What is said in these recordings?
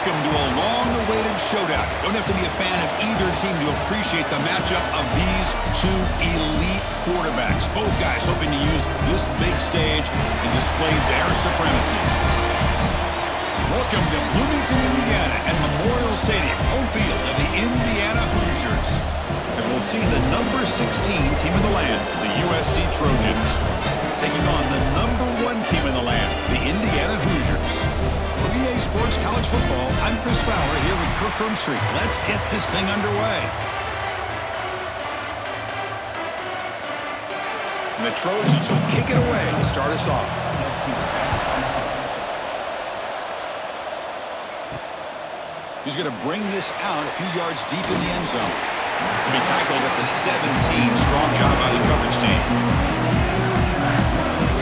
Welcome to a long-awaited showdown. Don't have to be a fan of either team to appreciate the matchup of these two elite quarterbacks. Both guys hoping to use this big stage and display their supremacy. Welcome to Bloomington, Indiana, and Memorial Stadium, home field of the Indiana Hoosiers, as we'll see the number 16 team in the land, the USC Trojans, taking on the number 1 team in the land, the Indiana Hoosiers. For EA Sports College Football, I'm Chris Fowler here with Kirk Hermstreet. Let's get this thing underway. And the Trojans will kick it away to start us off. He's going to bring this out a few yards deep in the end zone. To be tackled at the 17. Strong job by the coverage team.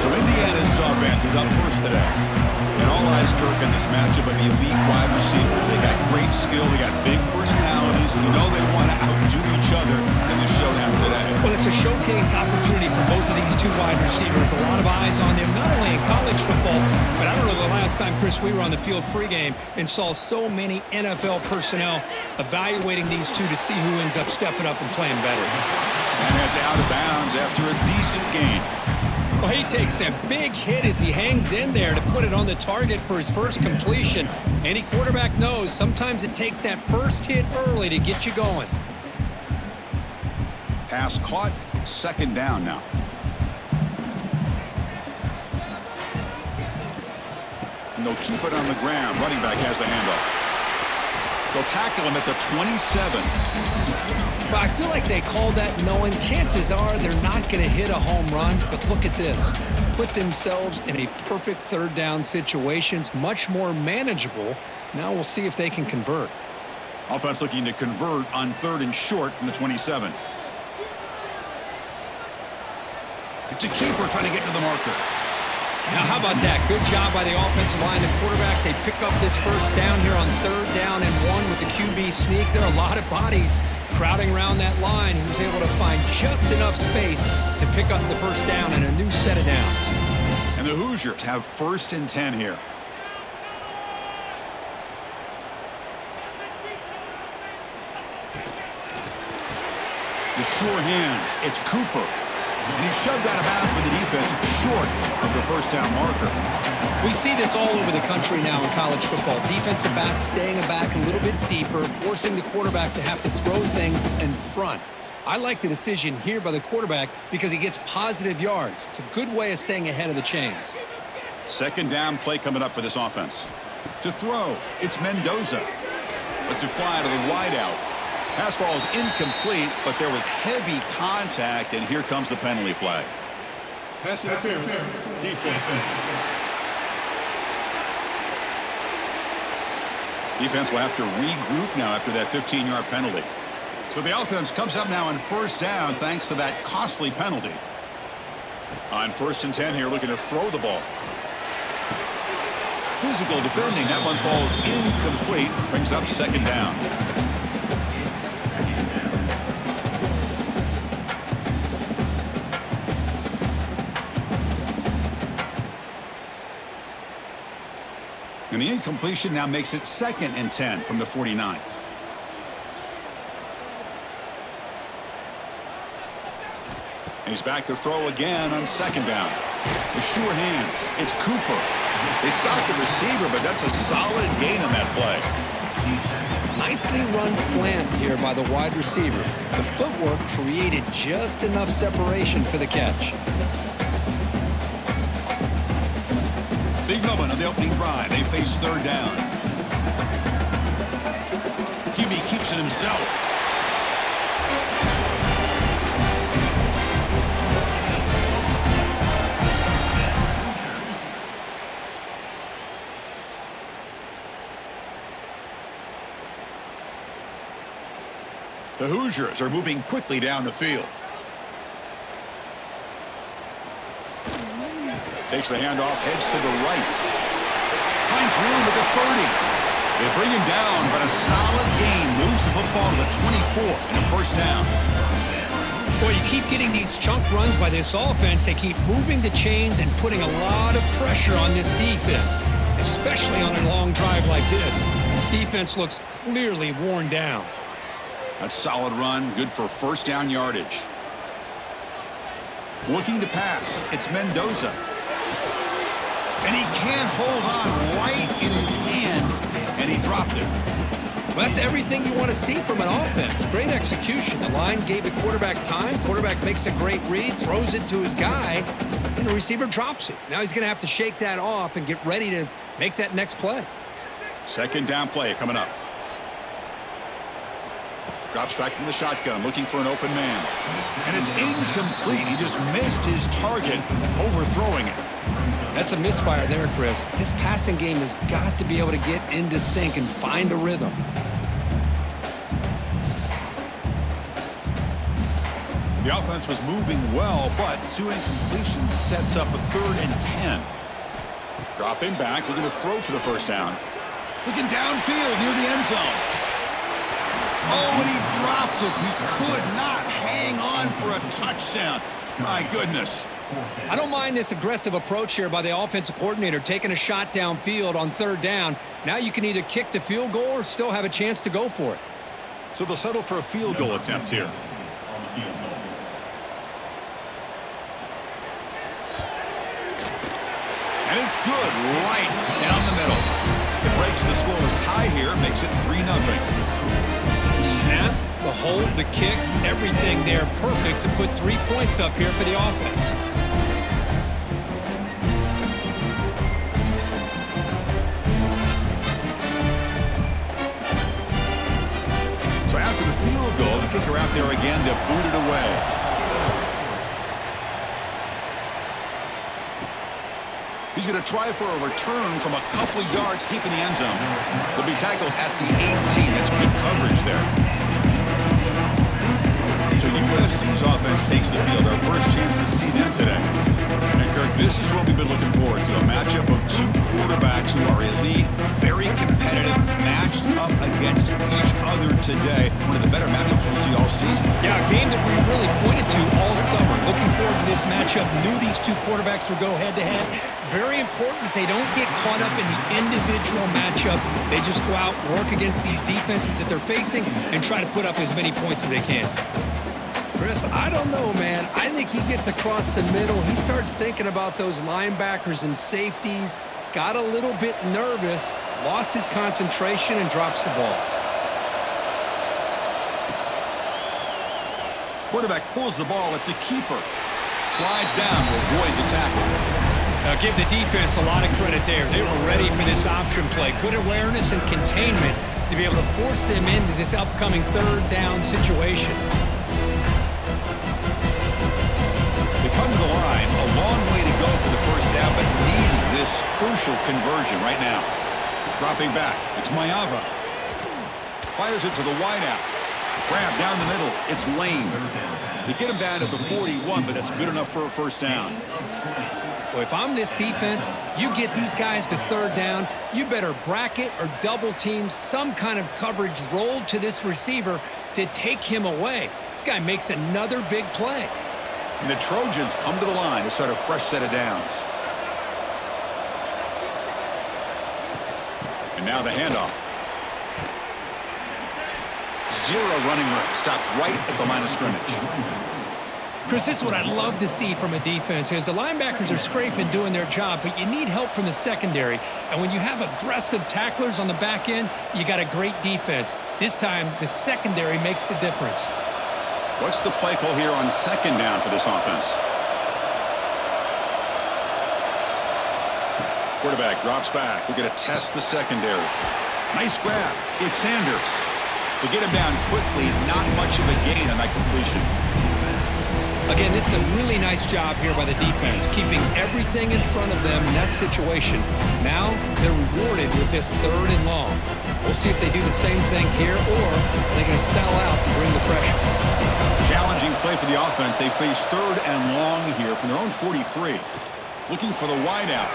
So Indiana's offense is up first today. And all eyes, Kirk, in this matchup of elite wide receivers. They got great skill. They got big personalities. And you know they want to outdo each other in the showdown today. Well, it's a showcase opportunity for both of these two wide receivers. A lot of eyes on them, not only in college football, but I don't know the last time, Chris, we were on the field pregame and saw so many NFL personnel evaluating these two to see who ends up stepping up and playing better. And that's out of bounds after a decent gain. Well, he takes a big hit as he hangs in there to put it on the target for his first completion. Any quarterback knows sometimes it takes that first hit early to get you going. Pass caught, second down now. And they'll keep it on the ground. Running back has the handoff. They'll tackle him at the 27. Well, I feel like they called that knowing chances are they're not going to hit a home run. But look at this. Put themselves in a perfect third down situations, much more manageable. Now we'll see if they can convert. Offense looking to convert on 3rd and short from the 27. It's a keeper trying to get to the marker. Now, how about that? Good job by the offensive line and quarterback. They pick up this first down here on 3rd down and 1 with the QB sneak. There are a lot of bodies crowding around that line. He was able to find just enough space to pick up the first down and a new set of downs. And the Hoosiers have 1st and 10 here. The sure hands. It's Cooper. And he's shoved out of bounds with the defense short of the first down marker. We see this all over the country now in college football. Defensive backs staying back a little bit deeper, forcing the quarterback to have to throw things in front. I like the decision here by the quarterback because he gets positive yards. It's a good way of staying ahead of the chains. Second down play coming up for this offense. To throw, it's Mendoza. Lets it fly to the wideout. Pass ball is incomplete, but there was heavy contact, and here comes the penalty flag. Pass interference, defense. Defense will have to regroup now after that 15-yard penalty. So the offense comes up now on 1st down thanks to that costly penalty. On 1st and 10 here, looking to throw the ball. Physical defending. That one falls incomplete. Brings up 2nd down. And the incompletion now makes it 2nd and 10 from the 49. And he's back to throw again on 2nd down. The sure hands. It's Cooper. They stop the receiver, but that's a solid gain on that play. Nicely run slant here by the wide receiver. The footwork created just enough separation for the catch. Big moment on the opening drive. They face 3rd down. QB keeps it himself. The Hoosiers are moving quickly down the field. Takes the handoff, heads to the right. Finds room at the 30. They bring him down, but a solid gain moves the football to the 24 and a 1st down. Boy, you keep getting these chunk runs by this offense. They keep moving the chains and putting a lot of pressure on this defense, especially on a long drive like this. This defense looks clearly worn down. A solid run, good for first down yardage. Looking to pass, it's Mendoza. And he can't hold on right in his hands, and he dropped it. Well, that's everything you want to see from an offense. Great execution. The line gave the quarterback time. Quarterback makes a great read, throws it to his guy, and the receiver drops it. Now he's going to have to shake that off and get ready to make that next play. Second down play coming up. Drops back from the shotgun, looking for an open man. And it's incomplete. He just missed his target, overthrowing it. That's a misfire there, Chris. This passing game has got to be able to get into sync and find a rhythm. The offense was moving well, but 2 incompletions sets up a 3rd and 10. Dropping back, looking to throw for the first down. Looking downfield near the end zone. Oh, and he dropped it. He could not hang on for a touchdown. My goodness. I don't mind this aggressive approach here by the offensive coordinator, taking a shot downfield on 3rd down. Now you can either kick the field goal or still have a chance to go for it. So they'll settle for a field goal attempt here. And it's good right down the middle. It breaks the scoreless tie here, makes it 3-0. Snap, the hold, the kick, everything there perfect to put 3 points up here for the offense. So after the field goal, the kicker out there again to boot it away. He's going to try for a return from a couple of yards deep in the end zone. He'll be tackled at the 18. That's good coverage there. So USC's offense takes the field. Our first chance to see them today. And Kirk, this is what we've been looking forward to. A matchup of 2 quarterbacks who are elite, very competitive, matched up against each other today. One of the better matchups we'll see all season. Yeah, a game that we really pointed to all summer. Looking forward to this matchup. Knew these 2 quarterbacks would go head-to-head. Very important that they don't get caught up in the individual matchup. They just go out, work against these defenses that they're facing, and try to put up as many points as they can. Chris, I don't know, man. I think he gets across the middle. He starts thinking about those linebackers and safeties. Got a little bit nervous, lost his concentration, and drops the ball. Quarterback pulls the ball. It's a keeper. Slides down to avoid the tackle. Now give the defense a lot of credit there. They were ready for this option play. Good awareness and containment to be able to force them into this upcoming 3rd down situation. They come to the line, a long way to go for the first down, but need this crucial conversion right now. Dropping back, it's Mayava. Fires it to the wideout. Grab down the middle, it's Lane. They get him down at the 41, but that's good enough for a first down. Well, if I'm this defense, you get these guys to 3rd down, you better bracket or double team some kind of coverage rolled to this receiver to take him away. This guy makes another big play. And the Trojans come to the line to start a fresh set of downs. And now the handoff. 0 running room. Stopped right at the line of scrimmage. Chris, this is what I love to see from a defense is the linebackers are scraping, doing their job, but you need help from the secondary. And when you have aggressive tacklers on the back end, you got a great defense. This time, the secondary makes the difference. What's the play call here on 2nd down for this offense? Quarterback drops back. We're going to test the secondary. Nice grab. It's Sanders. They get him down quickly. Not much of a gain on that completion. Again, this is a really nice job here by the defense, keeping everything in front of them in that situation. Now they're rewarded with this 3rd and long. We'll see if they do the same thing here or they're going to sell out and bring the pressure. Challenging play for the offense. They face 3rd and long here from their own 43. Looking for the wideout.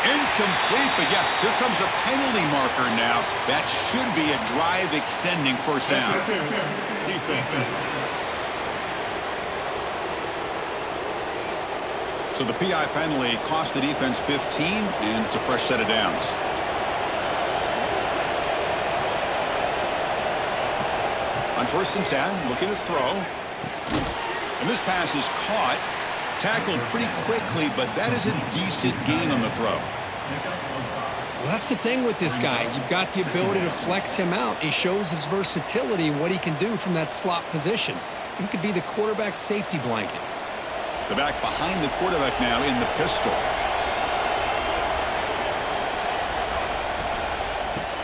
Incomplete, but yeah, here comes a penalty marker now. That should be a drive extending first down. Defense. So the PI penalty cost the defense 15, and it's a fresh set of downs. On 1st and 10, looking to throw. And this pass is caught. Tackled pretty quickly, but that is a decent gain on the throw. Well, that's the thing with this guy. You've got the ability to flex him out. He shows his versatility and what he can do from that slot position. He could be the quarterback safety blanket. The back behind the quarterback now in the pistol.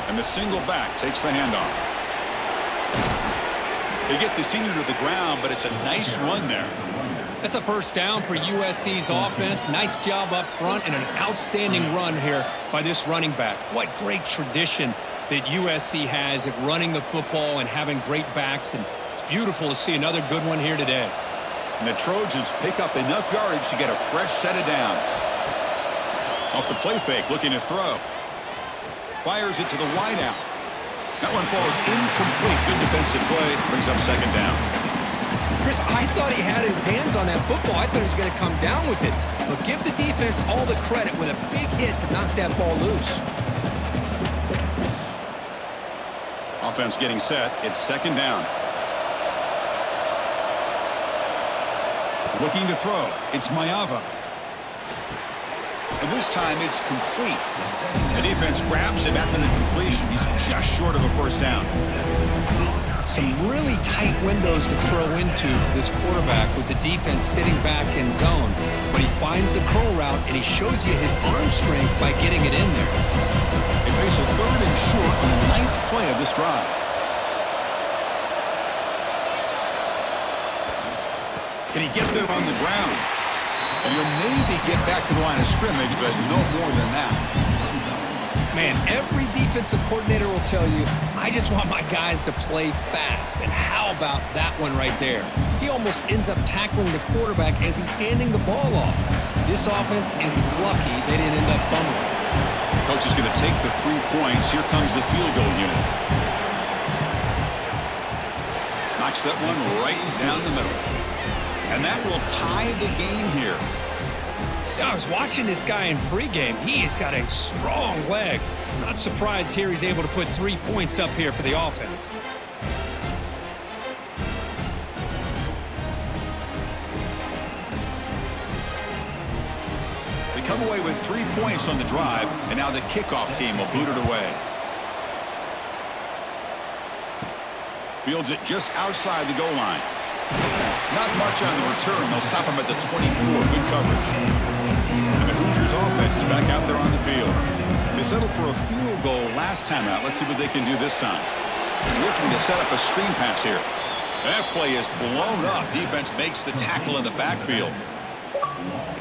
And the single back takes the handoff. They get the senior to the ground, but it's a nice run there. That's a first down for USC's offense. Nice job up front and an outstanding run here by this running back. What great tradition that USC has at running the football and having great backs, and it's beautiful to see another good one here today. And the Trojans pick up enough yardage to get a fresh set of downs. Off the play fake, looking to throw. Fires it to the wideout. That one falls incomplete. Good defensive play. Brings up 2nd down. Chris, I thought he had his hands on that football. I thought he was going to come down with it. But give the defense all the credit with a big hit to knock that ball loose. Offense getting set. It's 2nd down. Looking to throw. It's Mayava. And this time it's complete. The defense grabs him after the completion. He's just short of a 1st down. Some really tight windows to throw into for this quarterback with the defense sitting back in zone. But he finds the curl route, and he shows you his arm strength by getting it in there. They face a 3rd and short on the 9th play of this drive. Can he get there on the ground? And he'll maybe get back to the line of scrimmage, but no more than that. Man, every defensive coordinator will tell you, I just want my guys to play fast. And how about that one right there? He almost ends up tackling the quarterback as he's handing the ball off. This offense is lucky they didn't end up fumbling. Coach is going to take the 3 points. Here comes the field goal unit. Knocks that one right down the middle. And that will tie the game here. I was watching this guy in pregame. He has got a strong leg. Not surprised here he's able to put 3 points up here for the offense. They come away with 3 points on the drive, and now the kickoff team will boot it away. Fields it just outside the goal line. Not much on the return. They'll stop him at the 24. Good coverage. And the Hoosiers offense is back out there on the field. They settled for a field goal last time out. Let's see what they can do this time. Looking to set up a screen pass here. That play is blown up. Defense makes the tackle in the backfield.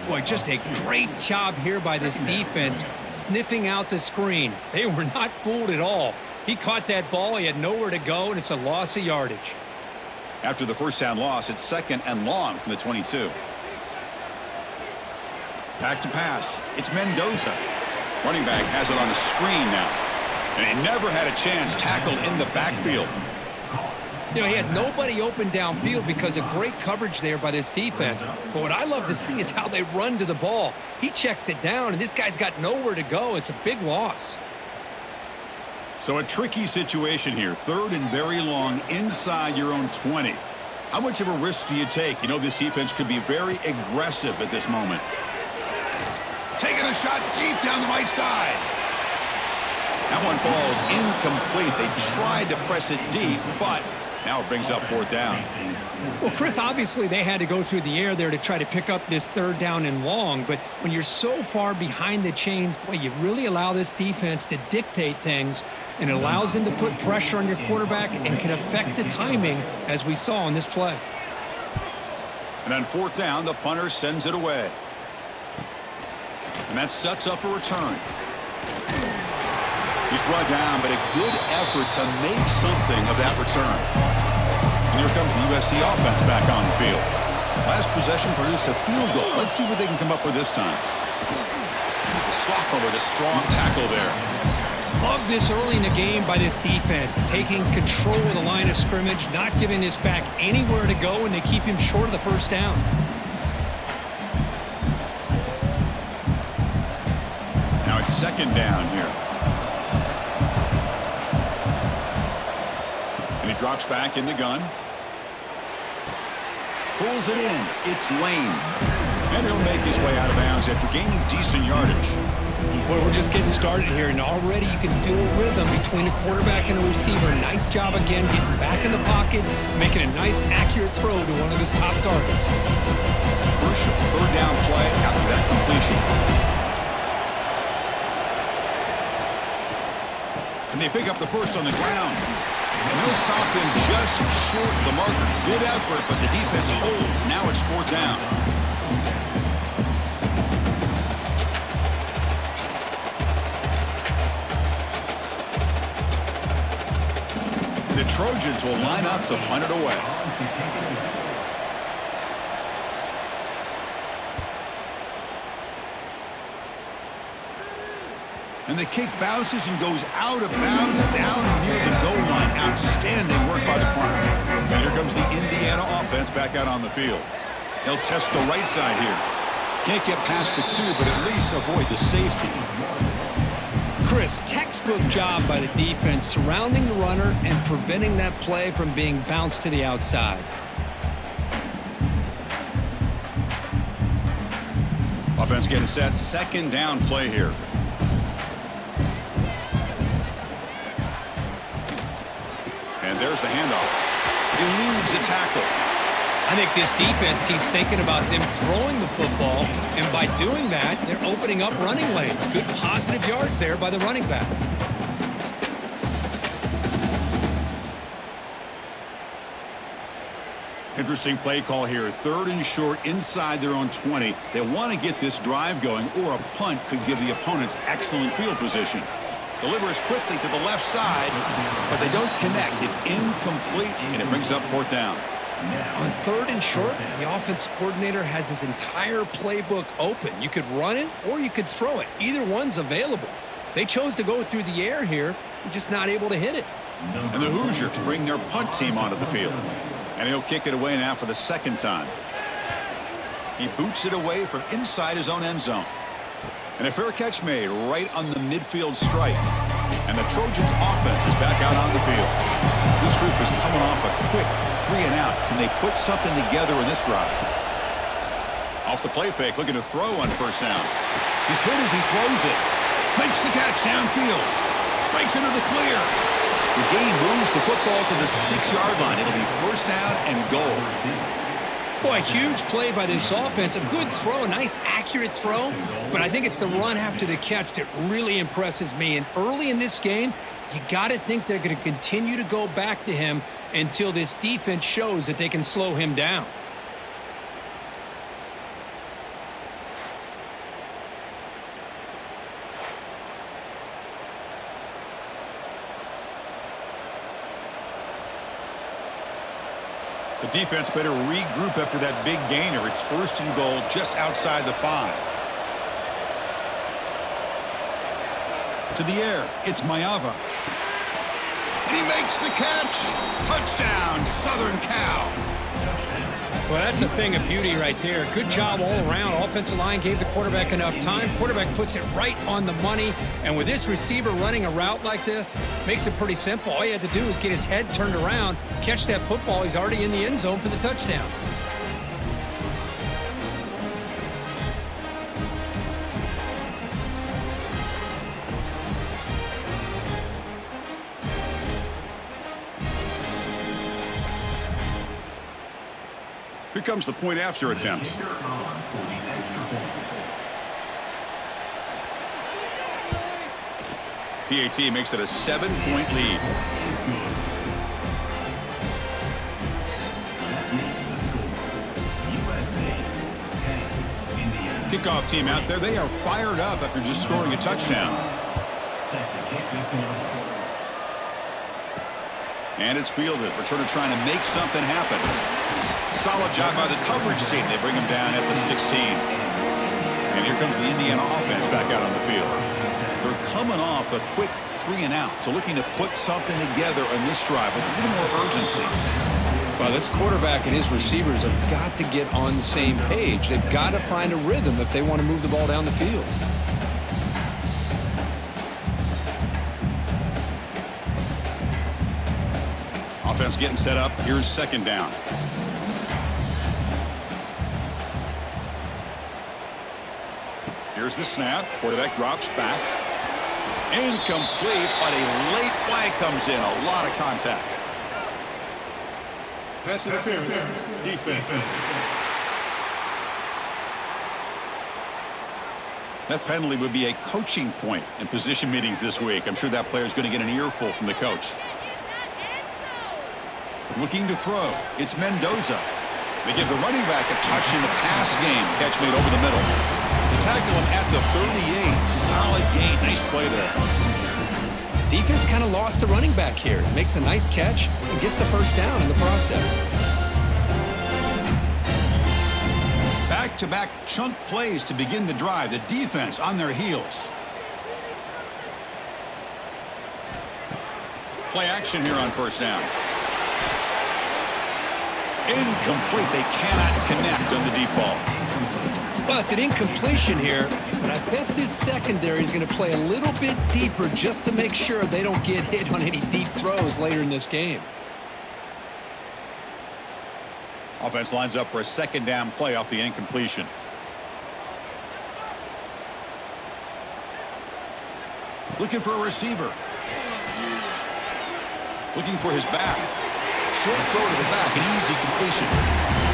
Boy, just a great job here by this defense, sniffing out the screen. They were not fooled at all. He caught that ball. He had nowhere to go, and it's a loss of yardage. After the 1st down loss, it's 2nd and long from the 22. Back to pass. It's Mendoza. Running back has it on a screen now. And he never had a chance tackled in the backfield. You know, he had nobody open downfield because of great coverage there by this defense. But what I love to see is how they run to the ball. He checks it down, and this guy's got nowhere to go. It's a big loss. So a tricky situation here. 3rd and very long inside your own 20. How much of a risk do you take? You know this defense could be very aggressive at this moment. Taking a shot deep down the right side. That one falls incomplete. They tried to press it deep, but now it brings up 4th down. Well, Chris, obviously they had to go through the air there to try to pick up this 3rd down and long, but when you're so far behind the chains, boy, you really allow this defense to dictate things, and it allows them to put pressure on your quarterback and can affect the timing, as we saw on this play. And on 4th down, the punter sends it away. And that sets up a return. He's brought down, but a good effort to make something of that return. And here comes the USC offense back on the field. Last possession produced a field goal. Let's see what they can come up with this time. Stopper with a strong tackle there. Love this early in the game by this defense, taking control of the line of scrimmage, not giving this back anywhere to go, and they keep him short of the 1st down. Now it's 2nd down here. drops back in the gun. Pulls it in. It's Lane. And he'll make his way out of bounds after gaining decent yardage. Boy, we're just getting started here, and already you can feel a rhythm between a quarterback and a receiver. Nice job again getting back in the pocket, making a nice, accurate throw to one of his top targets. Crucial third down play after that completion. And they pick up the first on the ground. And they'll stop him just short of the marker. Good effort, but the defense holds. Now it's fourth down. The Trojans will line up to punt it away. And the kick bounces and goes out of bounds down near the goal line. Outstanding work by the punter. And here comes the Indiana offense back out on the field. They'll test the right side here. Can't get past the two, but at least avoid the safety. Chris, textbook job by the defense surrounding the runner and preventing that play from being bounced to the outside. Offense getting set. Second down play here. And there's the handoff. Eludes a tackle. I think this defense keeps thinking about them throwing the football, and by doing that, they're opening up running lanes. Good positive yards there by the running back. Interesting play call here. Third and short inside their own 20. They want to get this drive going, or a punt could give the opponents excellent field position. Delivers quickly to the left side, but they don't connect. It's incomplete, and it brings up fourth down. On third and short, the offense coordinator has his entire playbook open. You could run it or you could throw it. Either one's available. They chose to go through the air here. They're just not able to hit it. And the Hoosiers bring their punt team onto the field. And he'll kick it away now for the second time. He boots it away from inside his own end zone. And a fair catch made right on the midfield stripe. And the Trojans offense is back out on the field. This group is coming off a quick 3 and out. Can they put something together in this drive? Off the play fake, looking to throw on first down. He's hit as he throws it. Makes the catch downfield. Breaks into the clear. The game moves the football to the 6-yard line. It'll be first down and goal. Boy, a huge play by this offense. A good throw, a nice accurate throw. But I think it's the run after the catch that really impresses me. And early in this game, you got to think they're going to continue to go back to him until this defense shows that they can slow him down. The defense better regroup after that big gainer. It's first and goal just outside the 5. To the air, it's Mayava. And he makes the catch. Touchdown, Southern Cal. Well, that's a thing of beauty right there. Good job all around. Offensive line gave the quarterback enough time. Quarterback puts it right on the money. And with this receiver running a route like this, makes it pretty simple. All you had to do was get his head turned around, catch that football. He's already in the end zone for the touchdown. Here comes the point after attempt. PAT makes it a 7-point lead. Kickoff team out there. They are fired up after just scoring a touchdown. And it's fielded. Returner trying to make something happen. Solid job by the coverage team. They bring him down at the 16. And here comes the Indiana offense back out on the field. They're coming off a quick 3 and out. So looking to put something together on this drive with a little more urgency. Well, this quarterback and his receivers have got to get on the same page. They've got to find a rhythm if they want to move the ball down the field. Offense getting set up. Here's second down. Here's the snap. Quarterback drops back. Incomplete, but a late flag comes in. A lot of contact. Pass interference. Defense. That penalty would be a coaching point in position meetings this week. I'm sure that player is going to get an earful from the coach. Looking to throw. It's Mendoza. They give the running back a touch in the pass game. Catch made over the middle. They tackle him at the 38. Solid gain. Nice play there. Defense kind of lost the running back here. Makes a nice catch and gets the first down in the process. Back-to-back chunk plays to begin the drive. The defense on their heels. Play action here on first down. Incomplete. They cannot connect on the deep ball. Well, it's an incompletion here, but I bet this secondary is going to play a little bit deeper just to make sure they don't get hit on any deep throws later in this game. Offense lines up for a second down play off the incompletion. Looking for a receiver. Looking for his back. Short throw to the back, an easy completion.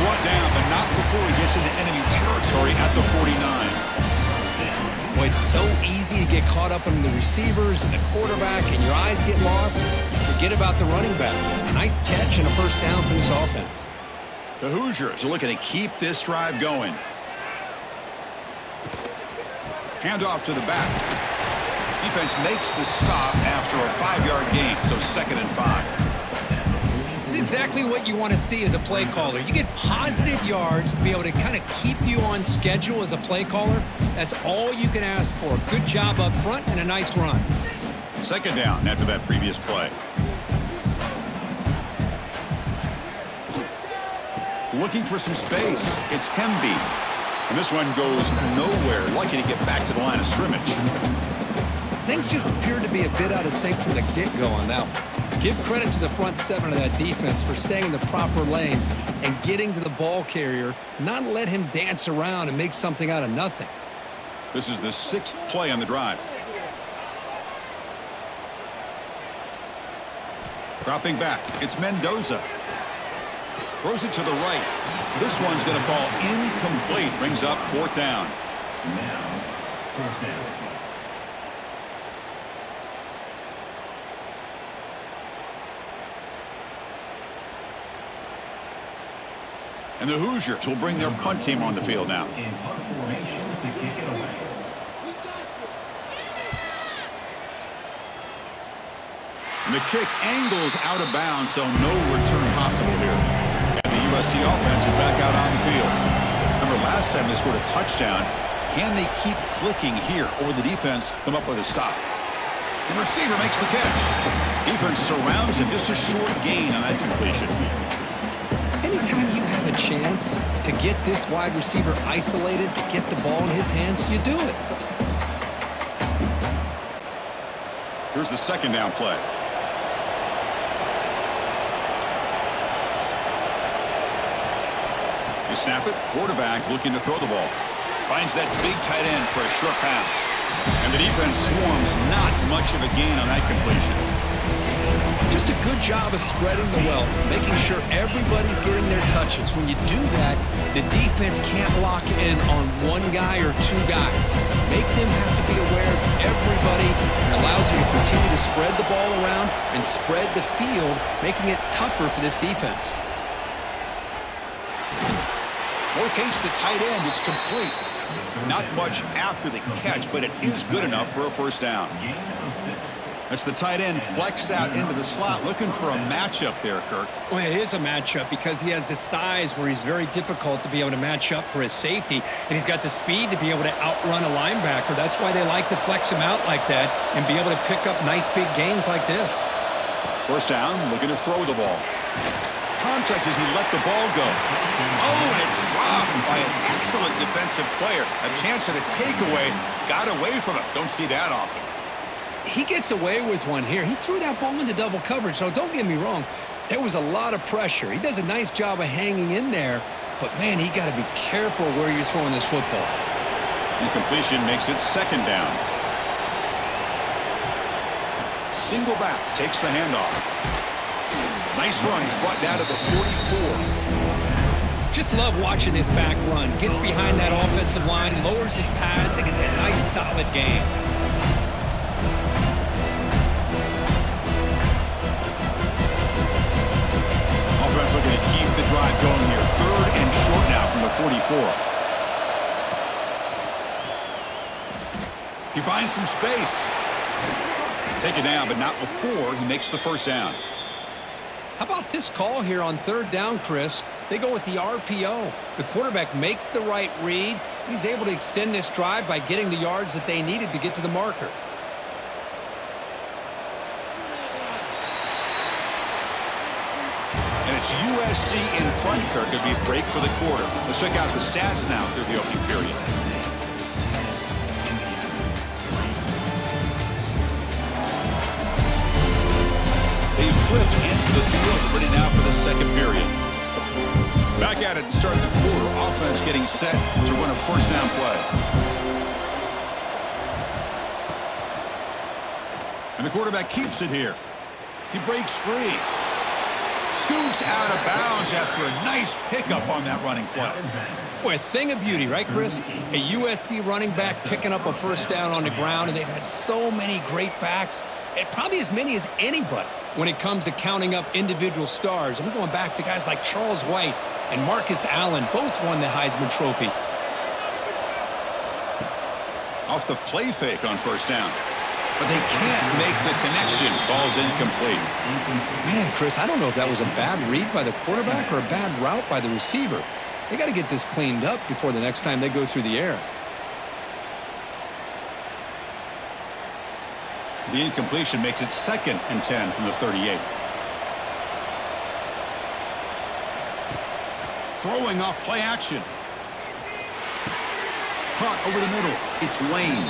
Brought down, but not before he gets into enemy territory at the 49. Boy, it's so easy to get caught up in the receivers and the quarterback, and your eyes get lost. You forget about the running back. Nice catch and a first down for this offense. The Hoosiers are looking to keep this drive going. Handoff to the back. Defense makes the stop after a 5-yard gain, so 2nd and 5. It's exactly what you want to see as a play caller. You get positive yards to be able to kind of keep you on schedule as a play caller. That's all you can ask for. A good job up front and a nice run. 2nd down after that previous play. Looking for some space. It's Hemby. And this one goes nowhere. Lucky to get back to the line of scrimmage. Things just appeared to be a bit out of sync from the get-go on that one. Give credit to the front 7 of that defense for staying in the proper lanes and getting to the ball carrier, not let him dance around and make something out of nothing. This is the 6th play on the drive. Dropping back. It's Mendoza. Throws it to the right. This one's going to fall incomplete. Brings up 4th down. Now, 4th down. And the Hoosiers will bring their punt team on the field now. In punt formation to kick it away. And the kick angles out of bounds, so no return possible here. And the USC offense is back out on the field. Remember, last time they scored a touchdown. Can they keep clicking here, or the defense come up with a stop? The receiver makes the catch. Defense surrounds him. Just a short gain on that completion. Anytime you have a chance to get this wide receiver isolated, to get the ball in his hands, you do it. Here's the 2nd down play. You snap it. Quarterback looking to throw the ball. Finds that big tight end for a short pass. And the defense swarms. Not much of a gain on that completion. Just a good job of spreading the wealth, making sure everybody's getting their touches. When you do that, the defense can't lock in on one guy or 2 guys. Make them have to be aware of everybody, and allows you to continue to spread the ball around and spread the field, making it tougher for this defense. Locates the tight end. It's complete. Not much after the catch, but it is good enough for a first down. That's the tight end flexed out into the slot, looking for a matchup there, Kirk. Well, it is a matchup because he has the size where he's very difficult to be able to match up for his safety, and he's got the speed to be able to outrun a linebacker. That's why they like to flex him out like that and be able to pick up nice big gains like this. First down, looking to throw the ball. Contact as he let the ball go. Oh, and it's dropped by an excellent defensive player. A chance at a takeaway. Got away from it. Don't see that often. He gets away with one here. He threw that ball into double coverage, so don't get me wrong. There was a lot of pressure. He does a nice job of hanging in there, but, man, he got to be careful where you're throwing this football. Incompletion makes it second down. Single back takes the handoff. Nice run. He's brought down to the 44. Just love watching this back run. Gets behind that offensive line, lowers his pads, and gets a nice, solid gain. Offense looking to keep the drive going here. Third and short now from the 44. He finds some space. Take it down, but not before he makes the first down. How about this call here on third down, Chris? They go with the RPO. The quarterback makes the right read. He's able to extend this drive by getting the yards that they needed to get to the marker. And it's USC in front, Kirk, as we break for the quarter. Let's check out the stats now through the opening period. They flipped into the field, ready now for the second period. Back at it to start the quarter. Offense getting set to run a first down play. And the quarterback keeps it here. He breaks free. Scoots out of bounds after a nice pickup on that running play. Boy, a thing of beauty, right, Chris? A USC running back picking up a first down on the ground, and they've had so many great backs, and probably as many as anybody when it comes to counting up individual stars. I'm going back to guys like Charles White and Marcus Allen. Both won the Heisman Trophy. Off the play fake on first down. But they can't make the connection. Ball's incomplete. Man, Chris, I don't know if that was a bad read by the quarterback or a bad route by the receiver. They got to get this cleaned up before the next time they go through the air. The incompletion makes it second and 10 from the 38. Throwing off play action. Caught over the middle. It's Lane.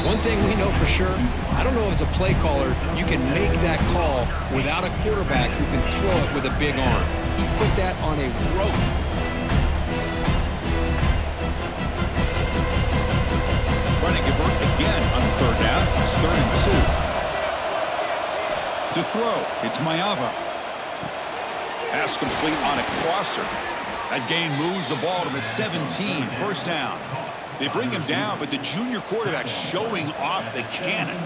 One thing we know for sure, I don't know as a play caller, you can make that call without a quarterback who can throw it with a big arm. He put that on a rope. Running convert again on third down. It's 3rd and 2. To throw, it's Mayava. Pass complete on a crosser. That gain moves the ball to the 17. First down. They bring him down, but the junior quarterback showing off the cannon.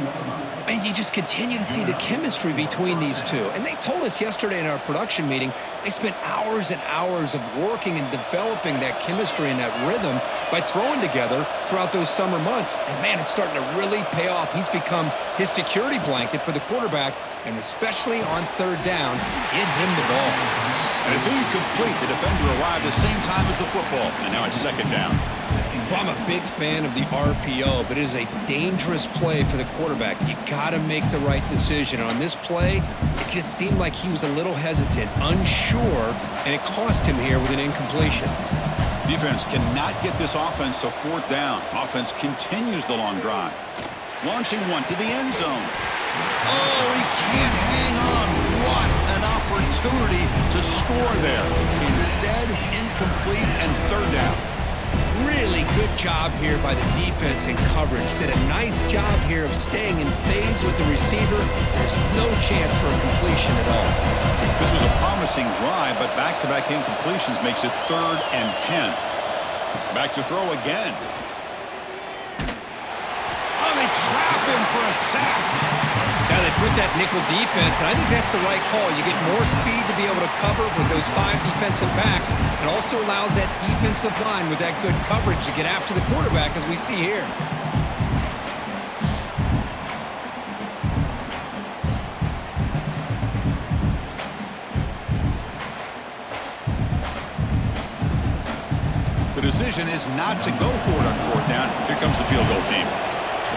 And you just continue to see the chemistry between these two. And they told us yesterday in our production meeting, they spent hours and hours of working and developing that chemistry and that rhythm by throwing together throughout those summer months. And, man, it's starting to really pay off. He's become his security blanket for the quarterback, and especially on third down, get him the ball. And it's incomplete. The defender arrived the same time as the football, and now it's second down. I'm a big fan of the RPO, but it is a dangerous play for the quarterback. You got to make the right decision. On this play, it just seemed like he was a little hesitant, unsure, and it cost him here with an incompletion. Defense cannot get this offense to fourth down. Offense continues the long drive. Launching one to the end zone. Oh, he can't hang on. What an opportunity to score there. Instead, incomplete and third down. Really good job here by the defense in coverage. Did a nice job here of staying in phase with the receiver. There's no chance for a completion at all. This was a promising drive, but back-to-back incompletions makes it 3rd and 10. Back to throw again. Oh, they trap him for a sack. Now they put that nickel defense, and I think that's the right call. You get more speed to be able to cover with those 5 defensive backs. It also allows that defensive line with that good coverage to get after the quarterback, as we see here. The decision is not to go for it on fourth down. Here comes the field goal team.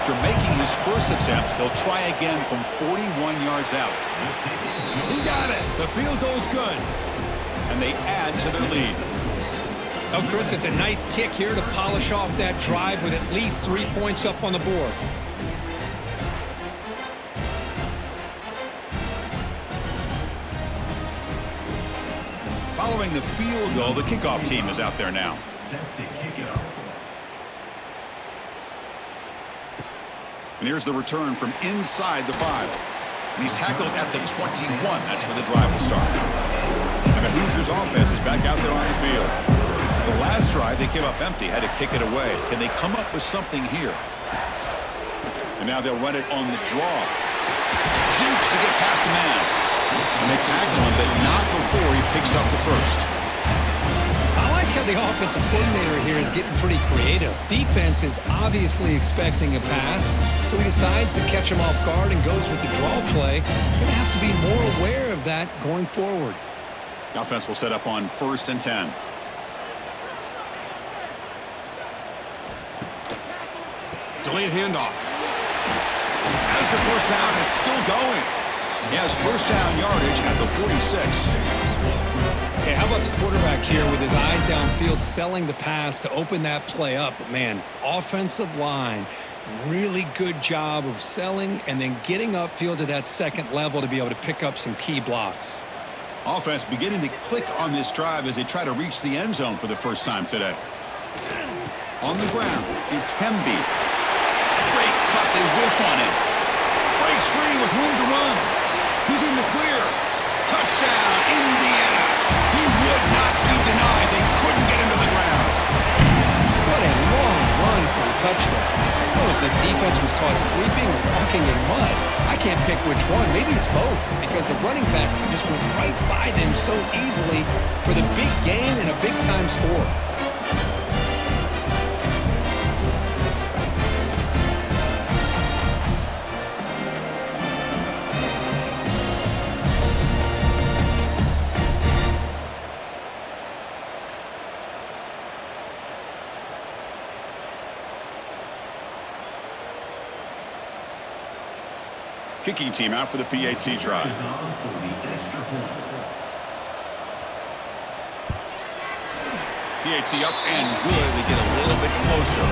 After making his first attempt, they'll try again from 41 yards out. He got it. The field goal's good. And they add to their lead. Oh, Chris, it's a nice kick here to polish off that drive with at least 3 points up on the board. Following the field goal, the kickoff team is out there now. Set to kick it off. And here's the return from inside the 5. And he's tackled at the 21. That's where the drive will start. And the Hoosiers offense is back out there on the field. The last drive, they came up empty, had to kick it away. Can they come up with something here? And now they'll run it on the draw. Jukes to get past a man. And they tackle him, but not before he picks up the first. I like how the offensive coordinator here is getting pretty creative. Defense is obviously expecting a pass, so he decides to catch him off guard and goes with the draw play. Going to have to be more aware of that going forward. The offense will set up on 1st and 10. Delayed handoff. As the first down is still going. He has first down yardage at the 46. Hey, how about the quarterback here with his eyes downfield selling the pass to open that play up? But man, offensive line, really good job of selling and then getting upfield to that second level to be able to pick up some key blocks. Offense beginning to click on this drive as they try to reach the end zone for the first time today. On the ground, it's Hemby. Great cut, they whiff on it. Breaks free with room to run. He's in the clear. Touchdown, Indiana. He would not be denied. They couldn't get him to the ground. What a long run for a touchdown. I don't know if this defense was caught sleeping or walking in mud. I can't pick which one. Maybe it's both because the running back just went right by them so easily for the big gain and a big-time score. Kicking team out for the PAT try. Is on for the extra point. PAT up and good. They get a little bit closer.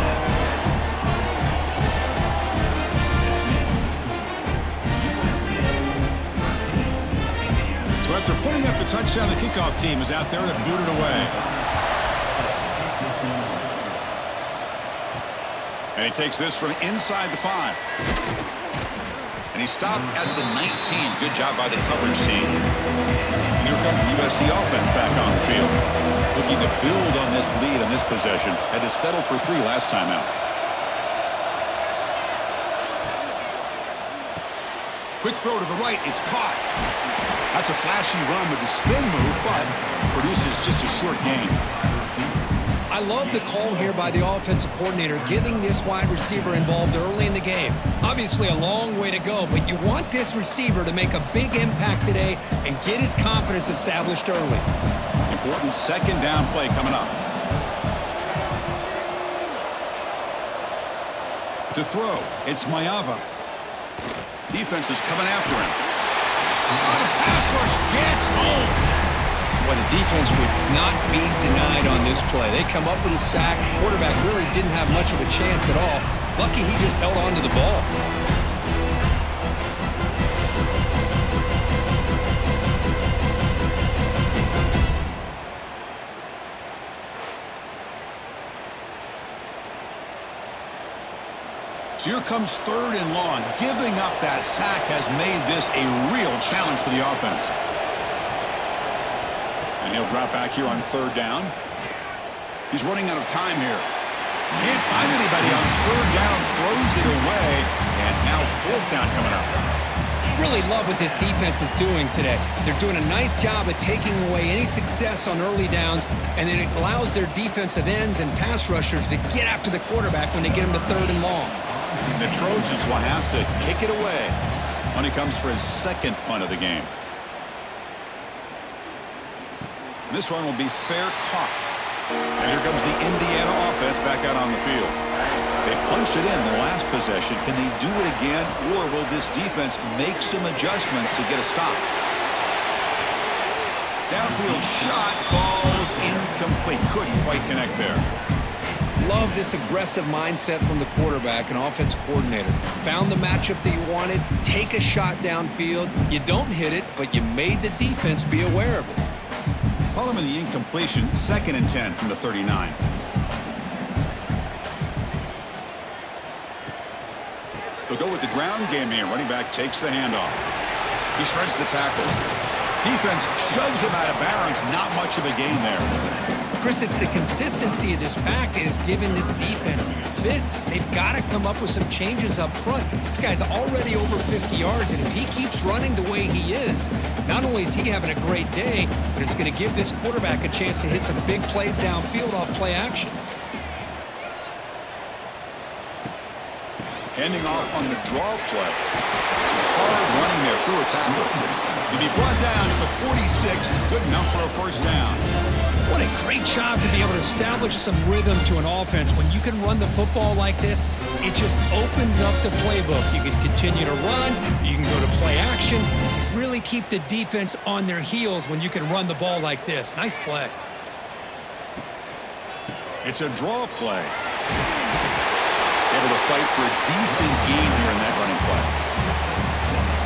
So after putting up the touchdown, the kickoff team is out there to boot it away. And he takes this from inside the 5. And he stopped at the 19. Good job by the coverage team. And here comes the USC offense back on the field. Looking to build on this lead on this possession. Had to settle for 3 last time out. Quick throw to the right. It's caught. That's a flashy run with the spin move, but produces just a short gain. I love the call here by the offensive coordinator, getting this wide receiver involved early in the game. Obviously a long way to go, but you want this receiver to make a big impact today and get his confidence established early. Important second down play coming up. To throw, it's Mayava. Defense is coming after him. The pass rush gets home. Well, the defense would not be denied on this play. They come up with a sack. Quarterback really didn't have much of a chance at all. Lucky he just held on to the ball. So here comes 3rd and long. Giving up that sack has made this a real challenge for the offense. And he'll drop back here on 3rd down. He's running out of time here. Can't find anybody on 3rd down. Throws it away. And now 4th down coming up. Really love what this defense is doing today. They're doing a nice job of taking away any success on early downs, and then it allows their defensive ends and pass rushers to get after the quarterback when they get him to 3rd and long. The Trojans will have to kick it away when he comes for his 2nd punt of the game. This one will be fair caught. And here comes the Indiana offense back out on the field. They punched it in the last possession. Can they do it again, or will this defense make some adjustments to get a stop? Downfield shot falls incomplete. Couldn't quite connect there. Love this aggressive mindset from the quarterback and offensive coordinator. Found the matchup that you wanted, take a shot downfield. You don't hit it, but you made the defense be aware of it. Following the incompletion, 2nd and 10 from the 39. They'll go with the ground game here. Running back takes the handoff. He shreds the tackle. Defense shoves him out of bounds. Not much of a gain there. Chris, it's the consistency of this pack is giving this defense fits. They've got to come up with some changes up front. This guy's already over 50 yards, and if he keeps running the way he is, not only is he having a great day, but it's going to give this quarterback a chance to hit some big plays downfield off play action. Handing off on the draw play. Some hard running there through a tackle. He'll be brought down to the 46. Good enough for a first down. What a great job to be able to establish some rhythm to an offense. When you can run the football like this, it just opens up the playbook. You can continue to run. You can go to play action. Really keep the defense on their heels when you can run the ball like this. Nice play. It's a draw play. Able to fight for a decent gain here in that running play.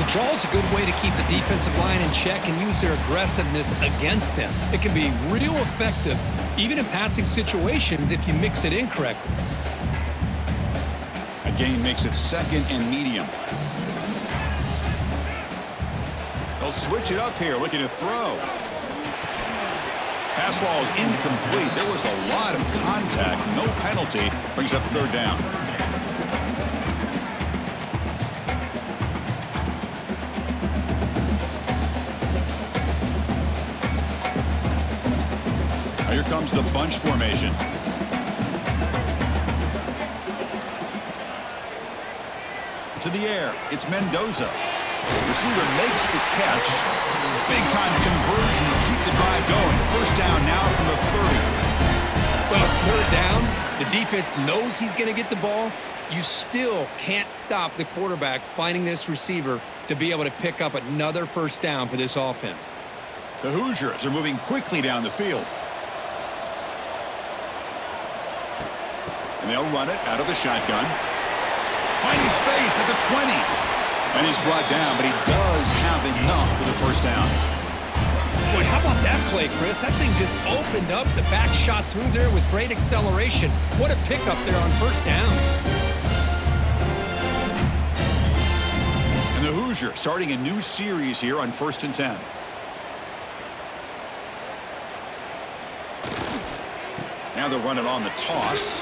The draw is a good way to keep the defensive line in check and use their aggressiveness against them. It can be real effective, even in passing situations, if you mix it in correctly. A gain makes it 2nd and medium. They'll switch it up here, looking to throw. Pass ball is incomplete. There was a lot of contact. No penalty. Brings up the 3rd down. Here comes the bunch formation. To the air, it's Mendoza. Receiver makes the catch. Big-time conversion to keep the drive going. First down now from the 30. Well, it's 3rd down. The defense knows he's going to get the ball. You still can't stop the quarterback finding this receiver to be able to pick up another first down for this offense. The Hoosiers are moving quickly down the field. And they'll run it out of the shotgun. Finding space at the 20. And he's brought down, but he does have enough for the first down. Boy, how about that play, Chris? That thing just opened up. The back shot through there with great acceleration. What a pickup there on first down. And the Hoosiers starting a new series here on 1st and 10. Now they'll run it on the toss.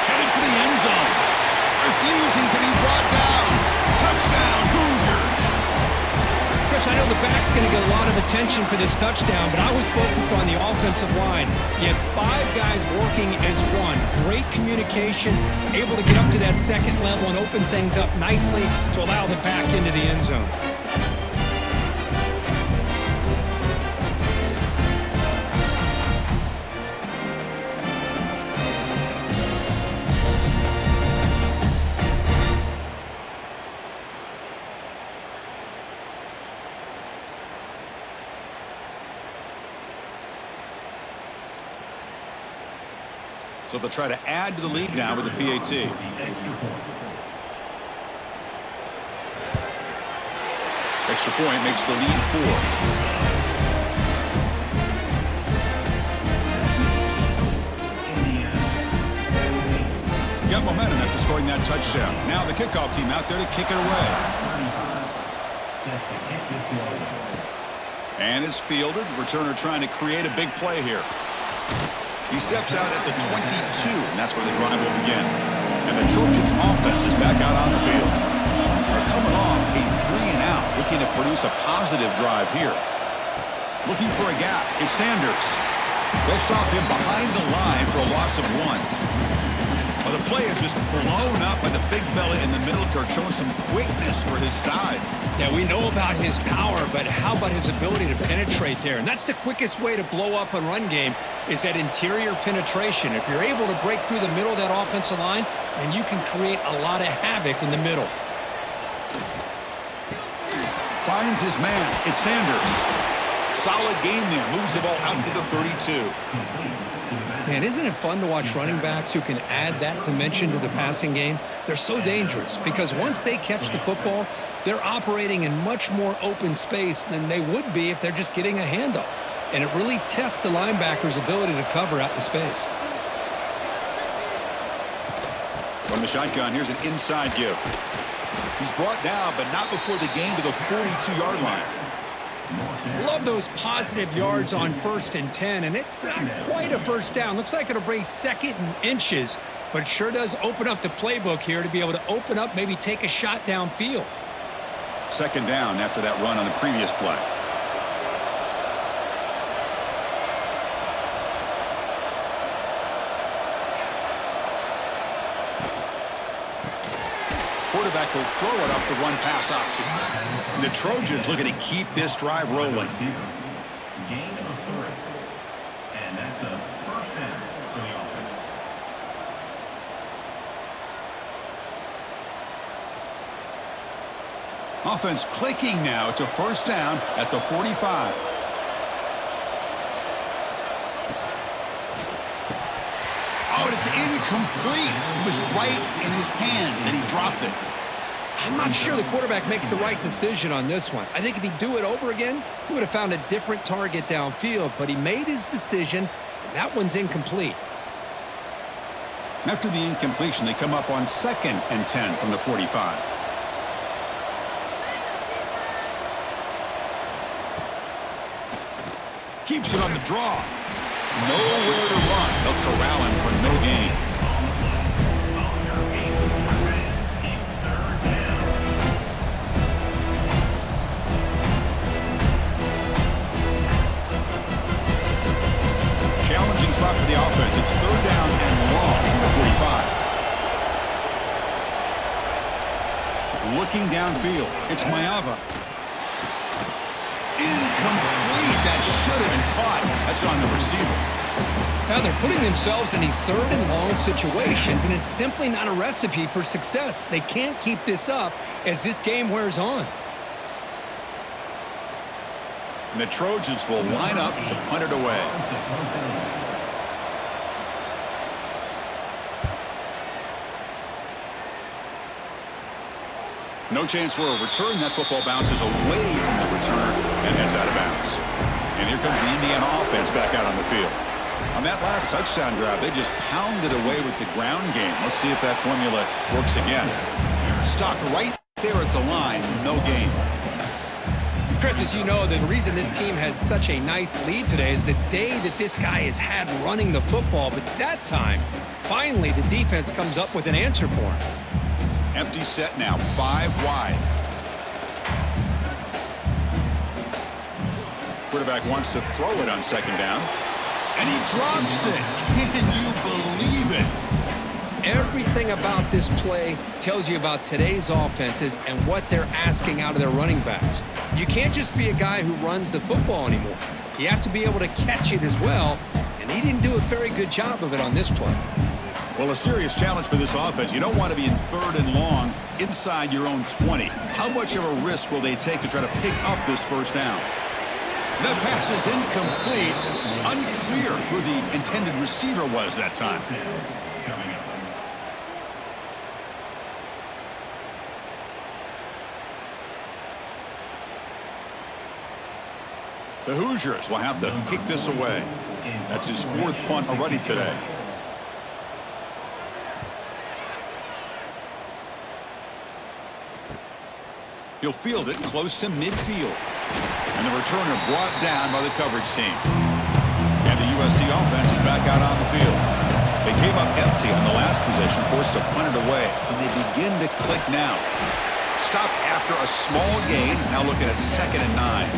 Headed for the end zone. Refusing to be brought down. Touchdown, Hoosiers. Chris, I know the back's going to get a lot of attention for this touchdown, but I was focused on the offensive line. You had 5 guys working as one. Great communication, able to get up to that 2nd level and open things up nicely to allow the back into the end zone. So they'll try to add to the lead now with the PAT. Extra point makes the lead 4. Got momentum after scoring that touchdown. Now the kickoff team out there to kick it away. And it's fielded. Returner trying to create a big play here. He steps out at the 22, and that's where the drive will begin. And the Trojans offense is back out on the field. They're coming off a 3-and-out, looking to produce a positive drive here. Looking for a gap. It's Sanders. They'll stop him behind the line for a loss of 1. Well, the play is just blown up by the big fella in the middle, showing some quickness for his size. Yeah, we know about his power, but how about his ability to penetrate there? And that's the quickest way to blow up a run game is that interior penetration. If you're able to break through the middle of that offensive line, then you can create a lot of havoc in the middle. Finds his man. It's Sanders. Solid gain there. Moves the ball out to the 32. Man, isn't it fun to watch running backs who can add that dimension to the passing game? They're so dangerous because once they catch the football, they're operating in much more open space than they would be if they're just getting a handoff. And it really tests the linebacker's ability to cover out in space. From the shotgun, here's an inside give. He's brought down, but not before the gain to the 42-yard line. Love those positive yards on 1st and 10, and it's not quite a first down. Looks like it'll bring 2nd and inches, but sure does open up the playbook here to be able to open up, maybe take a shot downfield. 2nd down after that run on the previous play. Quarterback will throw it off the run-pass option. And the Trojans looking to keep this drive rolling. Gain of 3. And that's a first down for the offense. Offense clicking now to 1st down at the 45. Oh, and it's incomplete. It was right in his hands, and he dropped it. I'm not sure the quarterback makes the right decision on this one. I think if he'd do it over again, he would have found a different target downfield, but he made his decision, and that one's incomplete. After the incompletion, they come up on 2nd and 10 from the 45. Keeps it on the draw. Nowhere to run. They'll corral him for no gain. Challenging spot for the offense. It's 3rd down and long from the 45. Looking downfield. It's Mayava. Incomplete. That should have been caught. That's on the receiver. Now they're putting themselves in these 3rd and long situations, and it's simply not a recipe for success. They can't keep this up as this game wears on. And the Trojans will line up to punt it away. No chance for a return. That football bounces away from the returner and heads out of bounds. And here comes the Indiana offense back out on the field. On that last touchdown drive, they just pounded away with the ground game. Let's see if that formula works again. Stopped right there at the line, no gain. Chris, as you know, the reason this team has such a nice lead today is the day that this guy has had running the football. But that time, finally, the defense comes up with an answer for him. Empty set now, 5 wide. Quarterback wants to throw it on 2nd down. And he drops it. Can you believe it? Everything about this play tells you about today's offenses and what they're asking out of their running backs. You can't just be a guy who runs the football anymore. You have to be able to catch it as well, and he didn't do a very good job of it on this play. Well, a serious challenge for this offense. You don't want to be in 3rd and long inside your own 20. How much of a risk will they take to try to pick up this 1st down? The pass is incomplete. Unclear who the intended receiver was that time. The Hoosiers will have to kick this away. That's his 4th punt already today. He'll field it close to midfield. And the returner brought down by the coverage team. And the USC offense is back out on the field. They came up empty on the last possession, forced to punt it away. And they begin to click now. Stopped after a small gain. Now looking at 2nd and 9.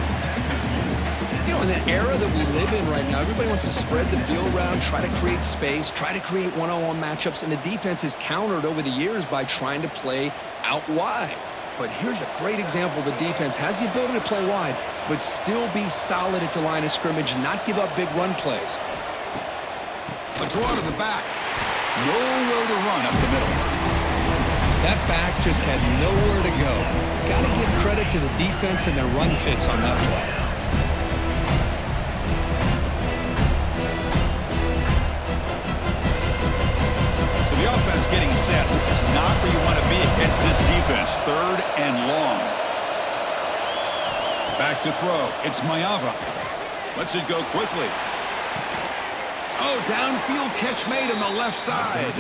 You know, in the era that we live in right now, everybody wants to spread the field around, try to create space, try to create one-on-one matchups, and the defense is countered over the years by trying to play out wide. But here's a great example. The defense has the ability to play wide, but still be solid at the line of scrimmage, not give up big run plays. A draw to the back. Nowhere to run up the middle. That back just had nowhere to go. Got to give credit to the defense and their run fits on that play. So The offense getting set. This is not where you want to be against this defense. 3rd and long. Back to throw. It's Mayava. Lets it go quickly. Oh, downfield catch made on the left side.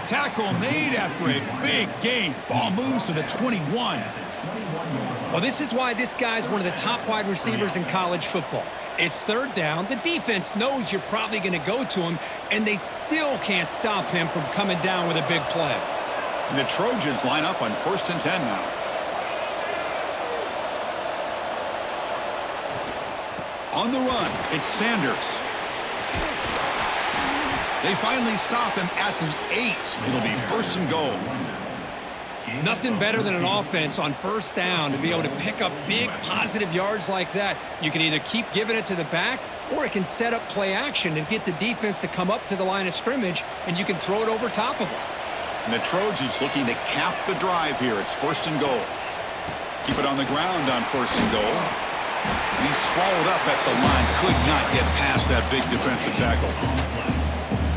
Tackle made after a big gain. Ball moves to the 21. Well, this is why this guy's one of the top wide receivers in college football. It's 3rd down. The defense knows you're probably going to go to him, and they still can't stop him from coming down with a big play. And the Trojans line up on 1st and 10 now. On the run, it's Sanders. They finally stop him at the 8. It'll be 1st and goal. Nothing better than an offense on 1st down to be able to pick up big positive yards like that. You can either keep giving it to the back, or it can set up play action and get the defense to come up to the line of scrimmage, and you can throw it over top of them. And the Trojans looking to cap the drive here. It's 1st and goal. Keep it on the ground on 1st and goal. And he's swallowed up at the line. Could not get past that big defensive tackle.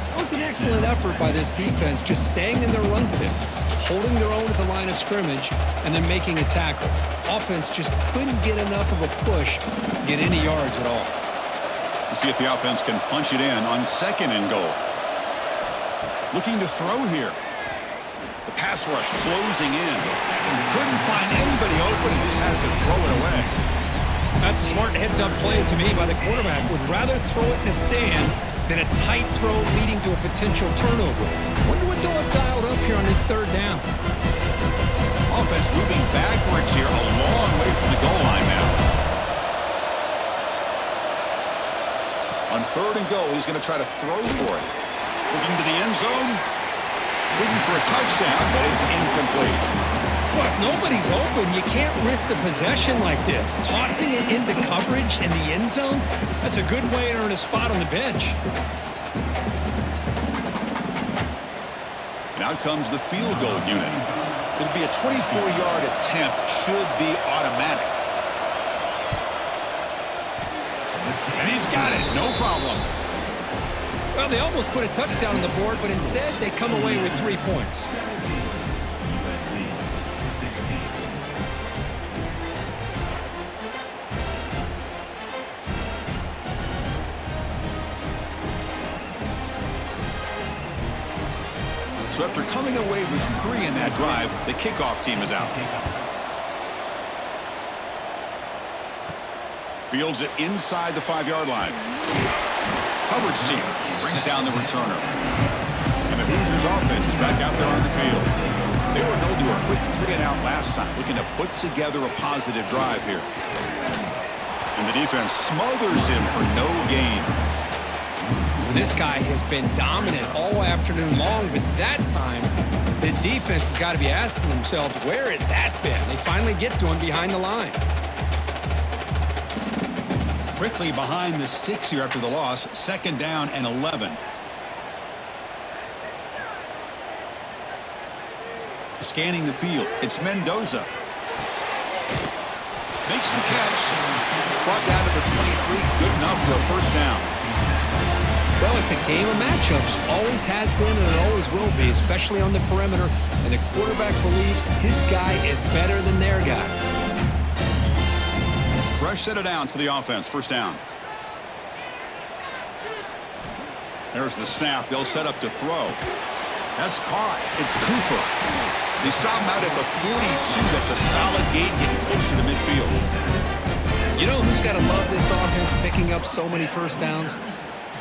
That was an excellent effort by this defense, just staying in their run fits, holding their own at the line of scrimmage, and then making a tackle. Offense just couldn't get enough of a push to get any yards at all. We'll see if the offense can punch it in on 2nd and goal. Looking to throw here. The pass rush closing in. Couldn't find anybody open and just has to throw it away. That's a smart heads-up play to me by the quarterback. Would rather throw it in the stands than a tight throw leading to a potential turnover. Wonder what they'll have dialed up here on this 3rd down. Offense moving backwards here, a long way from the goal line now. On 3rd and goal, he's going to try to throw for it. Looking to the end zone. Looking for a touchdown, but it's incomplete. Well, if nobody's open, you can't risk the possession like this. Tossing it into coverage in the end zone, that's a good way to earn a spot on the bench. And out comes the field goal unit. It'll be a 24-yard attempt, should be automatic. And he's got it, no problem. Well, they almost put a touchdown on the board, but instead they come away with 3 points. So after coming away with 3 in that drive, the kickoff team is out. Fields it inside the 5-yard line. Coverage team brings down the returner. And the Hoosiers offense is back out there on the field. They were held to a quick 3-and-out last time, looking to put together a positive drive here. And the defense smothers him for no gain. This guy has been dominant all afternoon long, but that time, the defense has got to be asking themselves, where has that been? They finally get to him behind the line. Quickly behind the sticks here after the loss, 2nd down and 11. Scanning the field, it's Mendoza. Makes the catch. Brought down to the 23, good enough for a 1st down. Well, it's a game of matchups. Always has been and it always will be, especially on the perimeter. And the quarterback believes his guy is better than their guy. Fresh set of downs for the offense. 1st down. There's the snap. They'll set up to throw. That's caught. It's Cooper. They stop him out at the 42. That's a solid gain, getting closer to midfield. You know who's got to love this offense picking up so many 1st downs?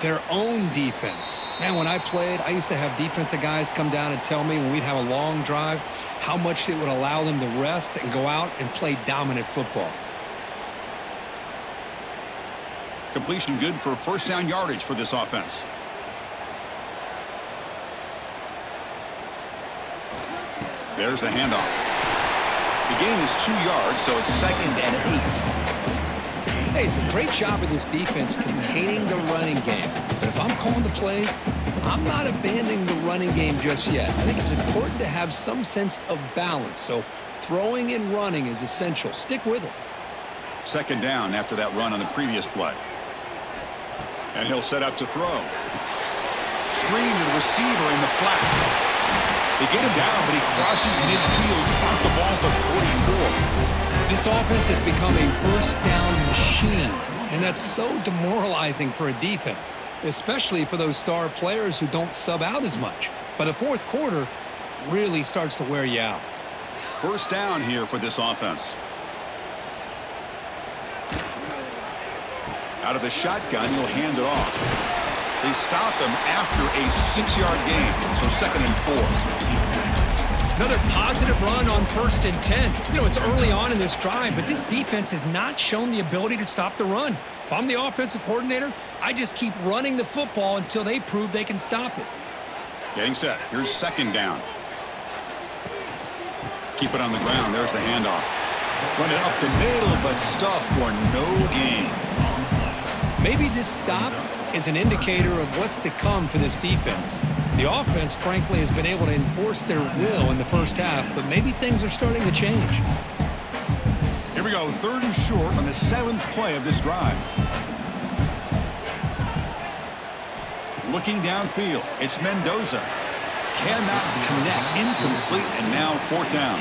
Their own defense. Man, when I played, I used to have defensive guys come down and tell me when we'd have a long drive how much it would allow them to rest and go out and play dominant football. Completion good for 1st down yardage for this offense. There's the handoff. The gain is 2 yards, so it's 2nd and 8. Hey, it's a great job of this defense containing the running game. But if I'm calling the plays, I'm not abandoning the running game just yet. I think it's important to have some sense of balance. So throwing and running is essential. Stick with it. 2nd down after that run on the previous play. And he'll set up to throw. Screen to the receiver in the flat. They get him down, but he crosses midfield, spot the ball to 44. This offense has become a first down machine, and that's so demoralizing for a defense, especially for those star players who don't sub out as much. By the fourth quarter, it really starts to wear you out. First down here for this offense. Out of the shotgun, he'll hand it off. They stop him after a 6-yard gain, so 2nd and 4. Another positive run on 1st and 10. You know, it's early on in this drive, but this defense has not shown the ability to stop the run. If I'm the offensive coordinator, I just keep running the football until they prove they can stop it. Getting set. Here's 2nd down. Keep it on the ground. There's the handoff. Run it up the middle, but stuff for no gain. Maybe this stop is an indicator of what's to come for this defense. The offense, frankly, has been able to enforce their will in the first half, but maybe things are starting to change. Here we go, 3rd and short on the 7th play of this drive. Looking downfield, it's Mendoza. Cannot connect, incomplete, and now 4th down.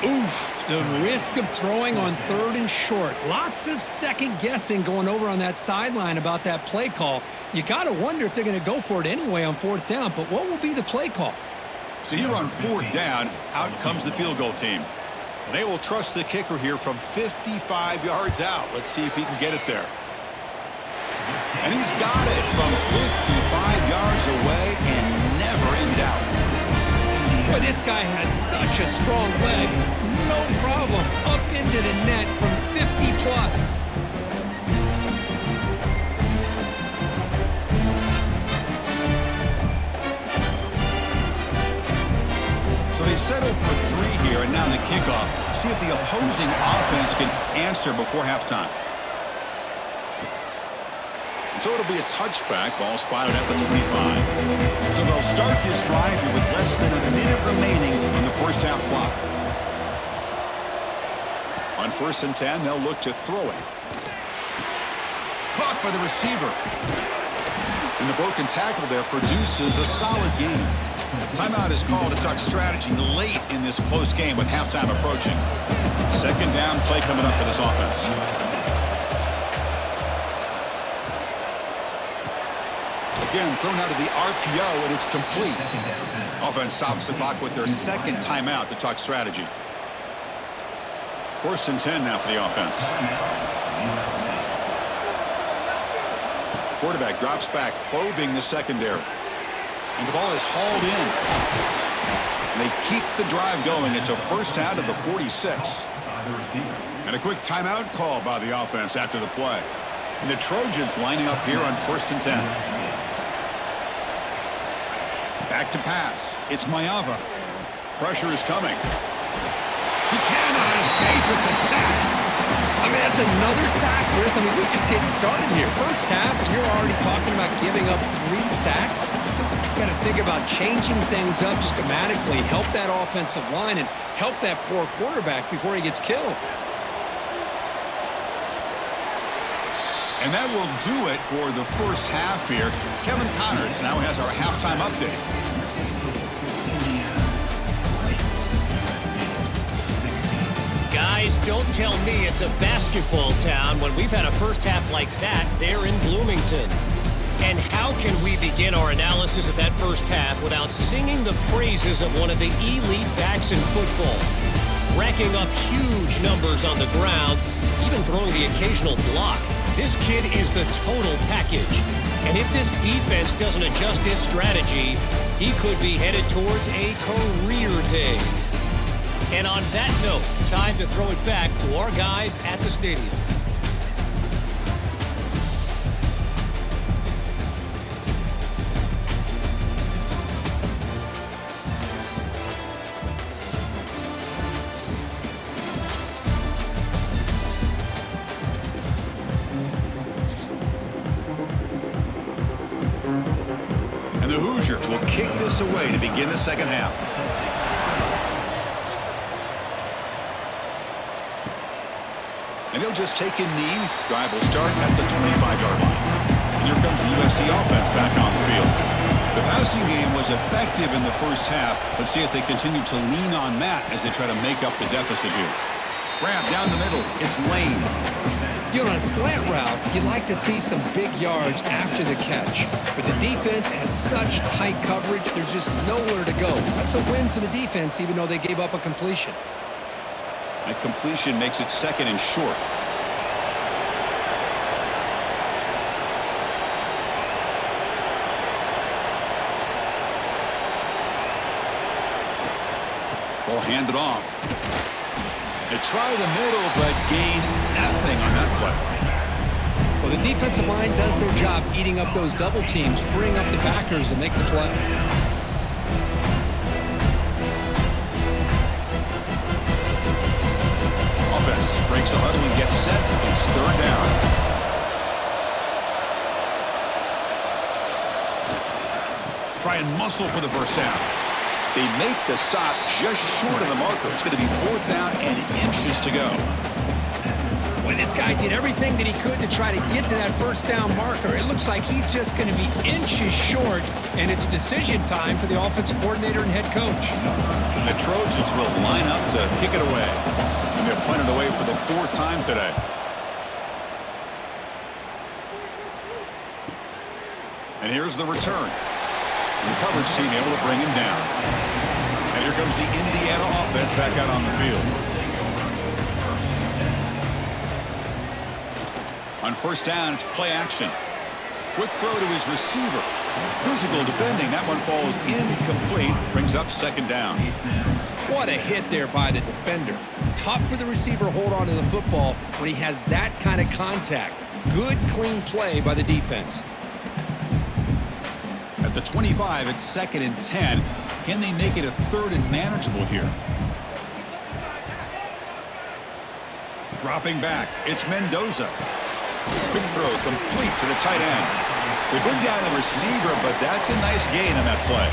Oof, the risk of throwing on 3rd and short. Lots of second guessing going over on that sideline about that play call. You got to wonder if they're going to go for it anyway on 4th down, but what will be the play call? So here on 4th down, out comes the field goal team. And they will trust the kicker here from 55 yards out. Let's see if he can get it there. And he's got it from 55 yards away and never in doubt. Boy, this guy has such a strong leg. No problem. Up into the net from 50 plus. So they settle for 3 here, and now the kickoff. See if the opposing offense can answer before halftime. So it'll be a touchback. Ball spotted at the 25. So they'll start this drive here with less than a minute remaining on the first half clock. On 1st and 10, they'll look to throw it. Caught by the receiver. And the broken tackle there produces a solid gain. Timeout is called to talk strategy late in this close game with halftime approaching. 2nd down play coming up for this offense. Again, thrown out of the RPO, and it's complete. Offense stops the clock with their 2nd timeout to talk strategy. 1st and 10 now for the offense. Quarterback drops back, probing the secondary. And the ball is hauled in. And they keep the drive going. It's a first down to the 46. And a quick timeout call by the offense after the play. And the Trojans lining up here on 1st and 10. Back to pass. It's Maeva. Pressure is coming. He cannot escape. It's a sack. I mean, that's another sack, Chris. I mean, we're just getting started here. First half, and you're already talking about giving up 3 sacks. You got to think about changing things up schematically, help that offensive line, and help that poor quarterback before he gets killed. And that will do it for the first half here. Kevin Connors now has our halftime update. Guys, don't tell me it's a basketball town when we've had a first half like that there in Bloomington. And how can we begin our analysis of that first half without singing the praises of one of the elite backs in football? Racking up huge numbers on the ground, even throwing the occasional block. This kid is the total package. And if this defense doesn't adjust its strategy, he could be headed towards a career day. And on that note, time to throw it back to our guys at the stadium. And the Hoosiers will kick this away to begin the second half. And they'll just take a knee. Drive will start at the 25-yard line. And here comes the USC offense back on the field. The passing game was effective in the first half. Let's see if they continue to lean on that as they try to make up the deficit here. Grab down the middle. It's Lane. You know, on a slant route, you like to see some big yards after the catch. But the defense has such tight coverage, there's just nowhere to go. That's a win for the defense, even though they gave up a completion. That completion makes it second and short. Ball handed off. They try the middle, but gain nothing on that play. Well, the defensive line does their job eating up those double teams, freeing up the backers to make the play. Offense breaks the huddle and gets set. It's third down. Try and muscle for the first down. They make the stop just short of the marker. It's going to be fourth down and inches to go. When this guy did everything that he could to try to get to that first down marker, it looks like he's just going to be inches short, and it's decision time for the offensive coordinator and head coach. The Trojans will line up to kick it away. And they're punted away for the fourth time today. And here's the return. The coverage team able to bring him down. And here comes the Indiana offense back out on the field. On first down, it's play action. Quick throw to his receiver. Physical defending. That one falls incomplete. Brings up second down. What a hit there by the defender. Tough for the receiver to hold on to the football when he has that kind of contact. Good, clean play by the defense. At the 25, it's second and 10. Can they make it a third and manageable here? Dropping back, it's Mendoza. Quick throw, complete to the tight end. They bring down the receiver, but that's a nice gain on that play.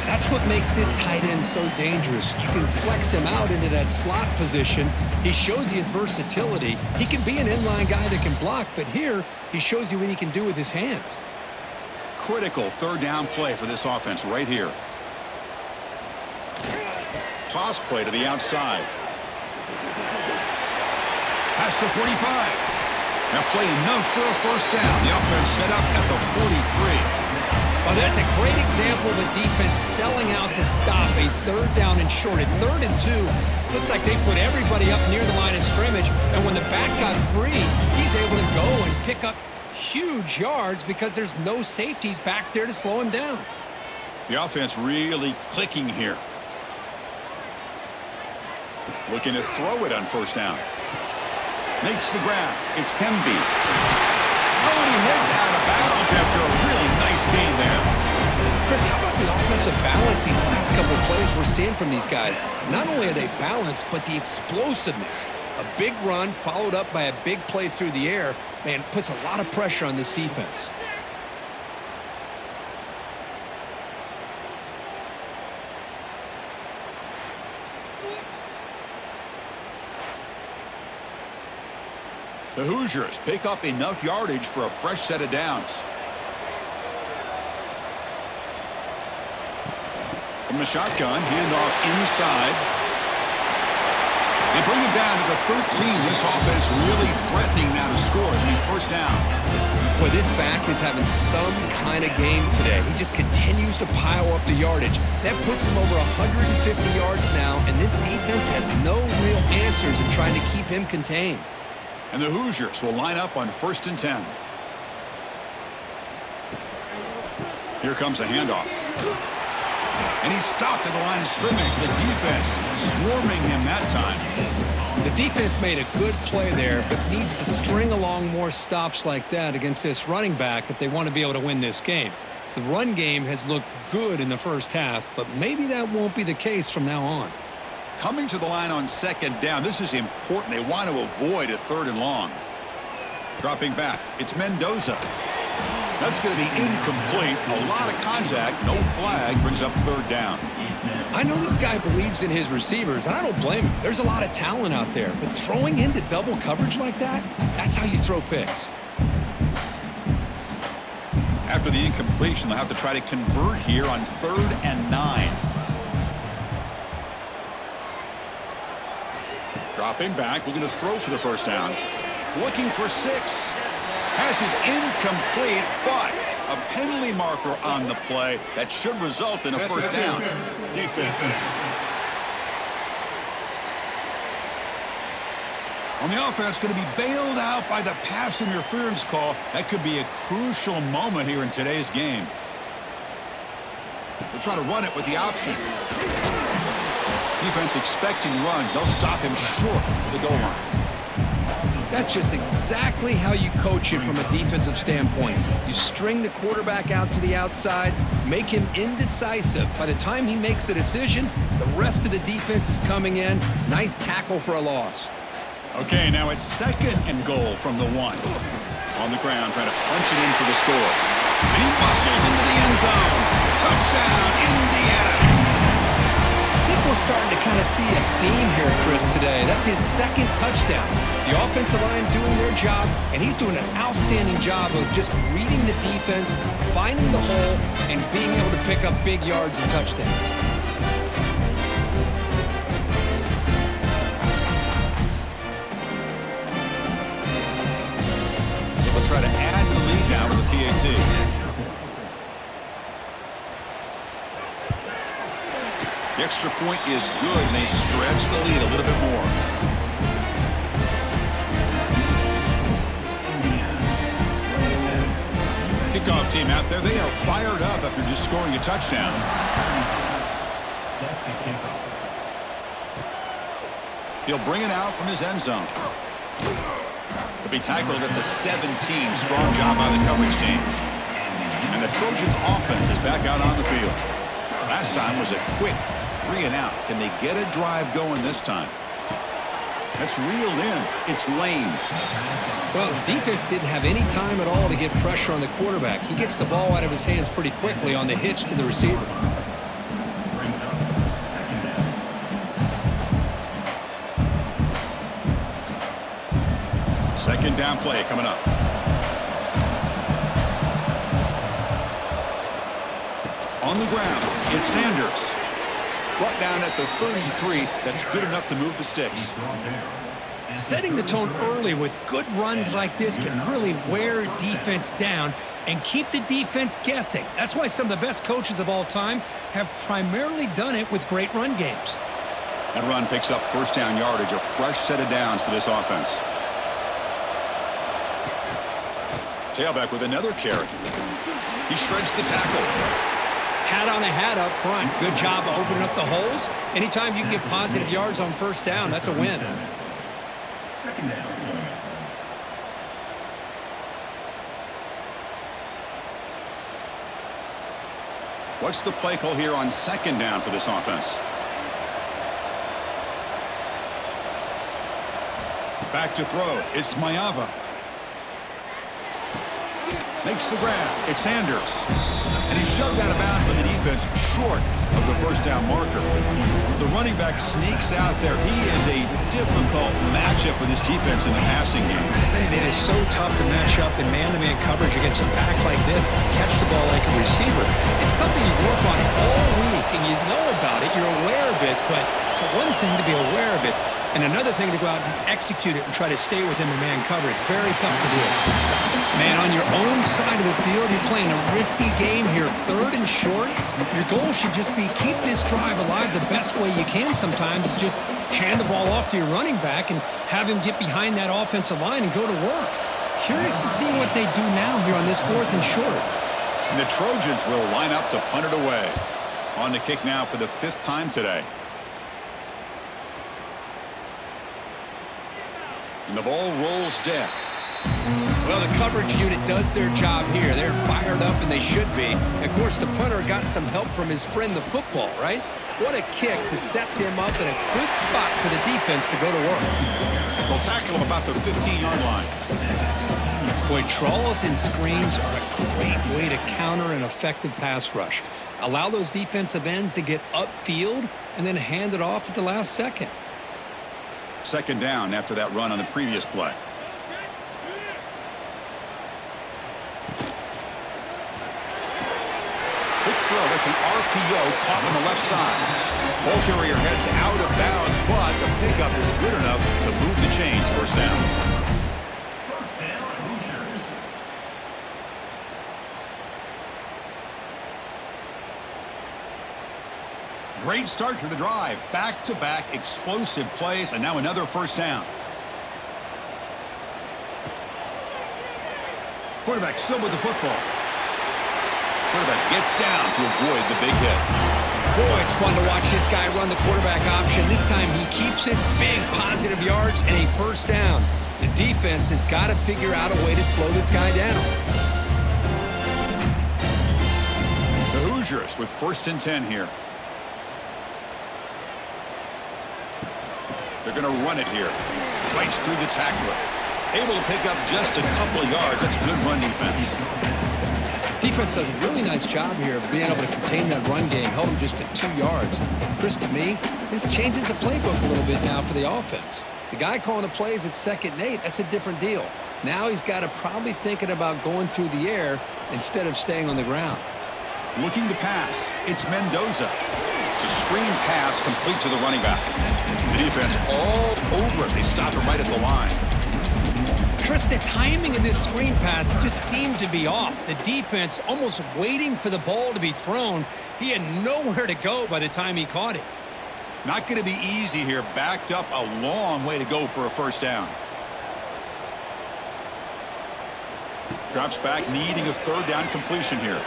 That's what makes this tight end so dangerous. You can flex him out into that slot position. He shows you his versatility. He can be an inline guy that can block, but here he shows you what he can do with his hands. Critical third down play for this offense right here. Toss play to the outside. Past the 45. Now play enough for a first down. The offense set up at the 43. Well, that's a great example of a defense selling out to stop a third down and short. At 3rd and 2, looks like they put everybody up near the line of scrimmage, and when the back got free, he's able to go and pick up huge yards because there's no safeties back there to slow him down. The offense really clicking here. Looking to throw it on first down. Makes the grab. It's Hemby. Oh, and he heads out of bounds after a really nice game there. Chris, how about the offensive balance these last couple of plays we're seeing from these guys? Not only are they balanced, but the explosiveness. A big run followed up by a big play through the air, man, puts a lot of pressure on this defense. The Hoosiers pick up enough yardage for a fresh set of downs. From the shotgun, handoff inside. They bring it down to the 13. This offense really threatening now to score. It'll be first down. Boy, this back is having some kind of game today. He just continues to pile up the yardage. That puts him over 150 yards now, and this defense has no real answers in trying to keep him contained. And the Hoosiers will line up on 1st and 10. Here comes a handoff. And he's stopped at the line of scrimmage. The defense swarming him that time. The defense made a good play there, but needs to string along more stops like that against this running back if they want to be able to win this game. The run game has looked good in the first half, but maybe that won't be the case from now on. Coming to the line on 2nd down. This is important. They want to avoid a 3rd and long. Dropping back. It's Mendoza. That's going to be incomplete. A lot of contact. No flag. Brings up 3rd down. I know this guy believes in his receivers, and I don't blame him. There's a lot of talent out there, but throwing into double coverage like that, that's how you throw picks. After the incompletion, they'll have to try to convert here on 3rd and 9. Dropping back, looking to throw for the first down. Looking for 6. Passes incomplete, but a penalty marker on the play that should result in a first down. Defense. On the offense, going to be bailed out by the pass interference call. That could be a crucial moment here in today's game. They'll try to run it with the option. Defense expecting run. They'll stop him short of the goal line. That's just exactly how you coach it from a defensive standpoint. You string the quarterback out to the outside, make him indecisive. By the time he makes a decision, the rest of the defense is coming in. Nice tackle for a loss. Okay, now it's 2nd and goal from the 1. On the ground, trying to punch it in for the score. And he muscles into the end zone. Touchdown, Indiana. I think we're starting to kind of see a theme here, Chris, today. That's his 2nd touchdown. The offensive line doing their job, and he's doing an outstanding job of just reading the defense, finding the hole, and being able to pick up big yards and touchdowns. They'll try to add the lead now with the PAT. The extra point is good, and they stretch the lead a little bit more. Kickoff team out there. They are fired up after just scoring a touchdown. He'll bring it out from his end zone. He'll be tackled at the 17. Strong job by the coverage team. And the Trojans offense is back out on the field. Last time was a quick 3 and out. Can they get a drive going this time? That's reeled in. It's Lane. Well, the defense didn't have any time at all to get pressure on the quarterback. He gets the ball out of his hands pretty quickly on the hitch to the receiver. Second down play coming up. On the ground, it's Sanders. Brought down at the 33. That's good enough to move the sticks. Setting the tone early with good runs like this can really wear defense down and keep the defense guessing. That's why some of the best coaches of all time have primarily done it with great run games. That run picks up first down yardage, a fresh set of downs for this offense. Tailback with another carry. He shreds the tackle. Hat on a hat up front. Good job of opening up the holes. Anytime you can get positive yards on first down, that's a win. Second down. What's the play call here on 2nd down for this offense? Back to throw. It's Mayava. Makes the grab. It's Sanders. And he's shoved out of bounds by the defense short of the first down marker. The running back sneaks out there. He is a difficult matchup for this defense in the passing game. Man, it is so tough to match up in man-to-man coverage against a back like this and catch the ball like a receiver. It's something you work on all week, and you know about it. You're aware of it, but it's one thing to be aware of it, and another thing to go out and execute it and try to stay within the man coverage. Very tough to do. Man, on your own side of the field, you're playing a risky game here. 3rd and short. Your goal should just be keep this drive alive the best way you can sometimes. Is just hand the ball off to your running back and have him get behind that offensive line and go to work. Curious to see what they do now here on this 4th and short. And the Trojans will line up to punt it away. On the kick now for the 5th time today. And the ball rolls dead. Well, the coverage unit does their job here. They're fired up, and they should be. Of course, the punter got some help from his friend, the football, right? What a kick to set them up in a good spot for the defense to go to work. They'll tackle him about the 15-yard line. Boy, trawls and screens are a great way to counter an effective pass rush. Allow those defensive ends to get upfield and then hand it off at the last second. 2nd down after that run on the previous play. throw. That's an RPO caught on the left side. Ball carrier heads out of bounds, but the pickup is good enough to move the chains. First down. First down, Hoosiers. Great start to the drive. Back-to-back explosive plays, and now another first down. Quarterback still with the football. Quarterback gets down to avoid the big hit. Boy, it's fun to watch this guy run the quarterback option. This time he keeps it, big positive yards, and a first down. The defense has got to figure out a way to slow this guy down. The Hoosiers with 1st and 10 here. They're going to run it here. Bites through the tackler. Able to pick up just a couple of yards. That's good run defense. Defense does a really nice job here of being able to contain that run game, held him just at 2 yards. Chris, to me, this changes the playbook a little bit now for the offense. The guy calling the plays at 2nd and 8, that's a different deal. Now he's got to probably thinking about going through the air instead of staying on the ground. Looking to pass. It's Mendoza. It's a screen pass complete to the running back. The defense all over it. They stop it right at the line. Chris, the timing of this screen pass just seemed to be off. The defense almost waiting for the ball to be thrown. He had nowhere to go by the time he caught it. Not going to be easy here. Backed up a long way to go for a first down. Drops back, needing a 3rd down completion here.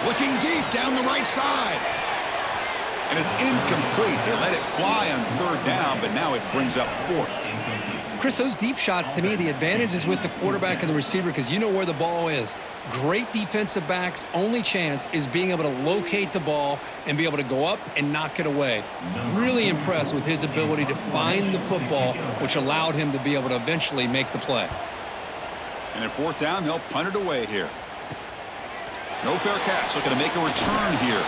Looking deep down the right side. And it's incomplete. They let it fly on 3rd down, but now it brings up 4th. Chris, those deep shots, to me, the advantage is with the quarterback and the receiver because you know where the ball is. Great defensive backs' only chance is being able to locate the ball and be able to go up and knock it away. Really impressed with his ability to find the football, which allowed him to be able to eventually make the play. And at 4th down, they'll punt it away here. No fair catch. Looking to make a return here.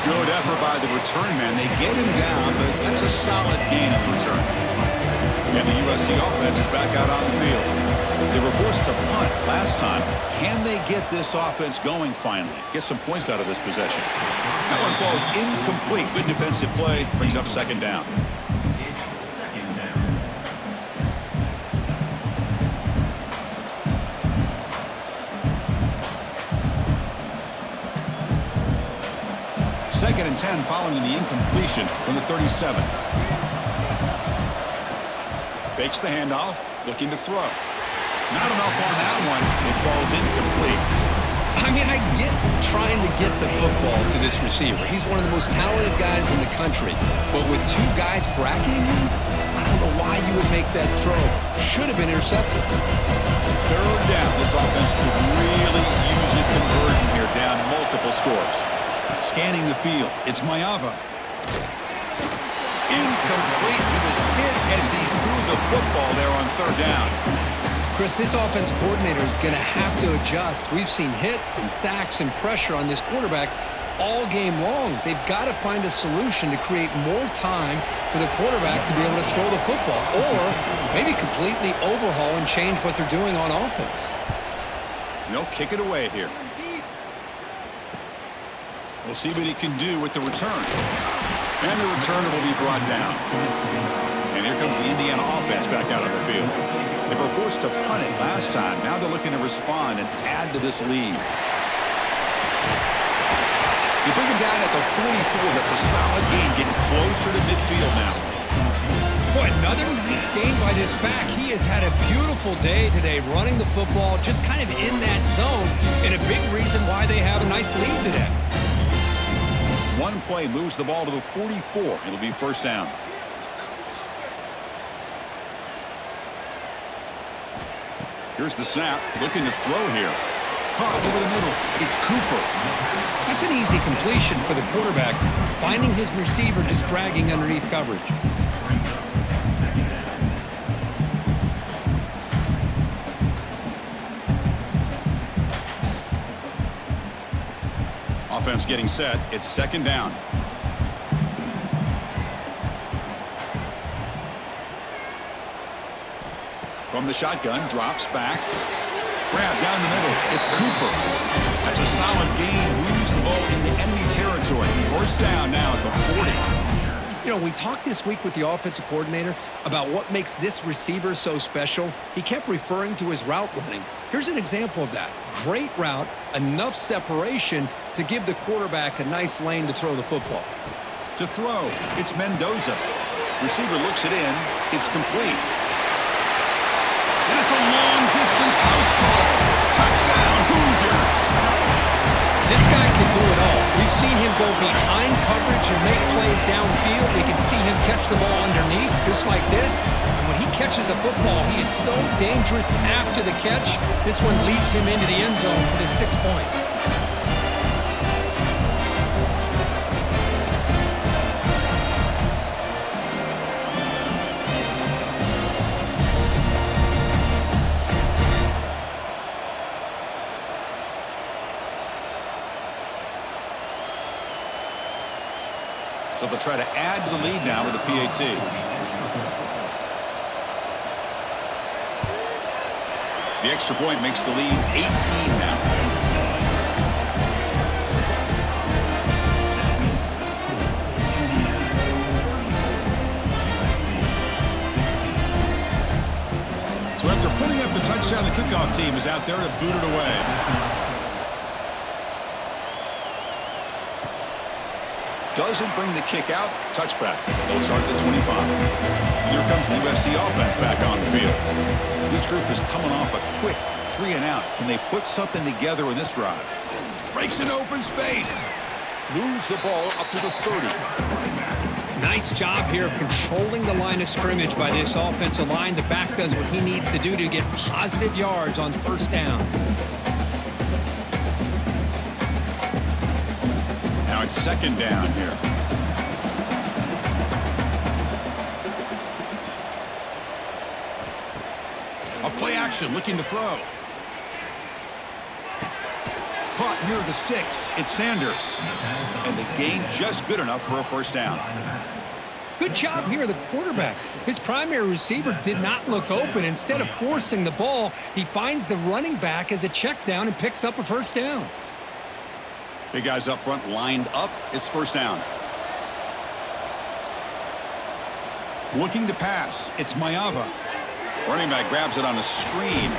Good effort by the return man. They get him down, but that's a solid gain on the return. And the USC offense is back out on the field. They were forced to punt last time. Can they get this offense going finally? Get some points out of this possession. That one falls incomplete. Good defensive play. Brings up 2nd down. It's 2nd down. 2nd and 10 following the incompletion from the 37. Fakes the handoff, looking to throw. Not enough on that one. It falls incomplete. I mean, I get trying to get the football to this receiver. He's one of the most talented guys in the country. But with 2 guys bracketing him, I don't know why you would make that throw. Should have been intercepted. 3rd down. This offense could really use a conversion here, down multiple scores. Scanning the field. It's Mayava. Incomplete with his hit as he threw the football there on 3rd down. Chris, this offense coordinator is going to have to adjust. We've seen hits and sacks and pressure on this quarterback all game long. They've got to find a solution to create more time for the quarterback to be able to throw the football, or maybe completely overhaul and change what they're doing on offense. They'll kick it away here. We'll see what he can do with the return. And the returner will be brought down. And here comes the Indiana offense back out on the field. They were forced to punt it last time. Now they're looking to respond and add to this lead. You bring him down at the 44. That's a solid gain, getting closer to midfield now. Boy, another nice game by this back. He has had a beautiful day today running the football, just kind of in that zone, and a big reason why they have a nice lead today. One play moves the ball to the 44. It'll be first down. Here's the snap. Looking to throw here. Caught over the middle. It's Cooper. That's an easy completion for the quarterback, finding his receiver just dragging underneath coverage. Offense getting set. It's second down. From the shotgun, drops back. Grab down the middle. It's Cooper. That's a solid gain. Moves the ball in the into enemy territory. First down now at the 40. You know, we talked this week with the offensive coordinator about what makes this receiver so special. He kept referring to his route running. Here's an example of that. Great route, enough separation to give the quarterback a nice lane to throw the football. To throw, it's Mendoza. Receiver looks it in. It's complete. And it's a long-distance house call. Touchdown, Hoosiers. This guy can do it all. We've seen him go behind coverage and make plays downfield. We can see him catch the ball underneath, just like this. And when he catches a football, he is so dangerous after the catch. This one leads him into the end zone for the 6 points. So they'll try to add to the lead now with the PAT. The extra point makes the lead 18 now. So after putting up the touchdown, the kickoff team is out there to boot it away. Doesn't bring the kick out. Touchback. They'll start at the 25. Here comes the USC offense back on the field. This group is coming off a quick 3-and-out. Can they put something together in this drive? Breaks an open space. Moves the ball up to the 30. Nice job here of controlling the line of scrimmage by this offensive line. The back does what he needs to do to get positive yards on first down. Now it's second down here. A play action, looking to throw. Caught near the sticks. It's Sanders. And the gain just good enough for a first down. Good job here, the quarterback. His primary receiver did not look open. Instead of forcing the ball, he finds the running back as a check down and picks up a first down. Big guys up front lined up. It's first down. Looking to pass. It's Mayava. Running back grabs it on a screen.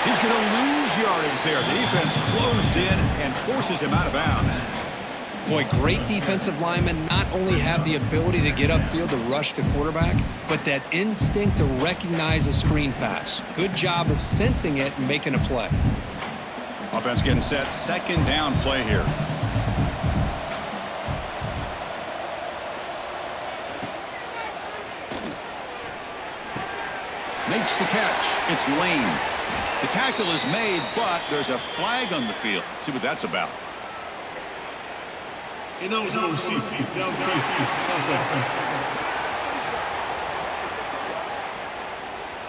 He's going to lose yardage there. The defense closed in and forces him out of bounds. Boy, great defensive linemen not only have the ability to get upfield to rush the quarterback, but that instinct to recognize a screen pass. Good job of sensing it and making a play. Offense getting set. Second down play here. Makes the catch. It's Lane. The tackle is made, but there's a flag on the field. Let's see what that's about. Ineligible receiver. Downfield.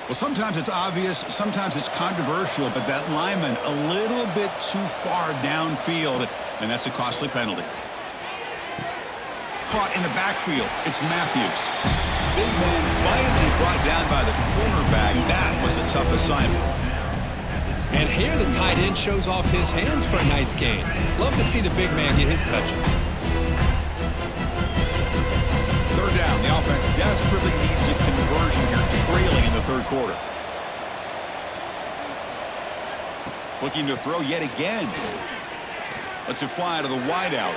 Well, sometimes it's obvious, sometimes it's controversial, but that lineman a little bit too far downfield, and that's a costly penalty. Caught in the backfield. It's Matthews. Big man finally brought down by the cornerback. That was a tough assignment. And here the tight end shows off his hands for a nice gain. Love to see the big man get his touches. Third down. The offense desperately needs a conversion here, trailing in the third quarter. Looking to throw yet again. Lets it fly to the wideout.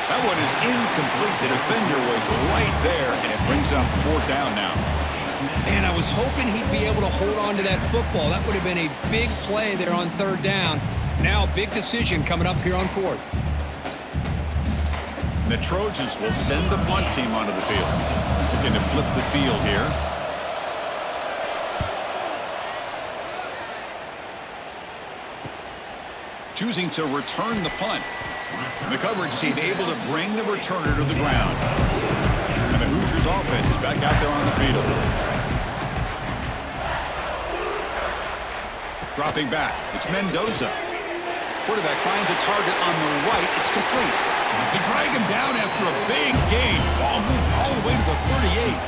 That one is incomplete. The defender was right there, and it brings up fourth down now. And I was hoping he'd be able to hold on to that football. That would have been a big play there on third down. Now, big decision coming up here on fourth. The Trojans will send the punt team onto the field. Looking to flip the field here. Choosing to return the punt. And the coverage team able to bring the returner to the ground. And the Hoosiers offense is back out there on the field. Dropping back. It's Mendoza. Quarterback finds a target on the right. It's complete. They drag him down after a big gain. Ball moved all the way to the 38.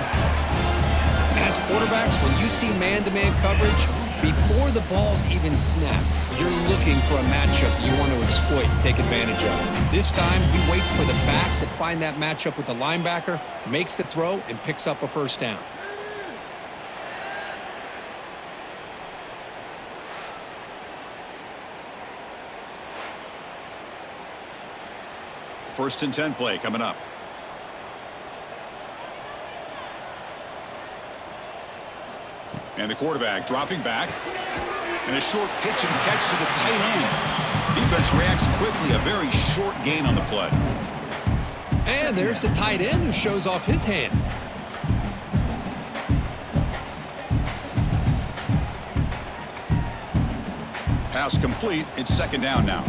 As quarterbacks, when you see man-to-man coverage, before the ball's even snapped, you're looking for a matchup you want to exploit and take advantage of. This time, he waits for the back to find that matchup with the linebacker, makes the throw, and picks up a first down. First and 10 play coming up. And the quarterback dropping back. And a short pitch and catch to the tight end. Defense reacts quickly. A very short gain on the play. And there's the tight end who shows off his hands. Pass complete. It's second down now.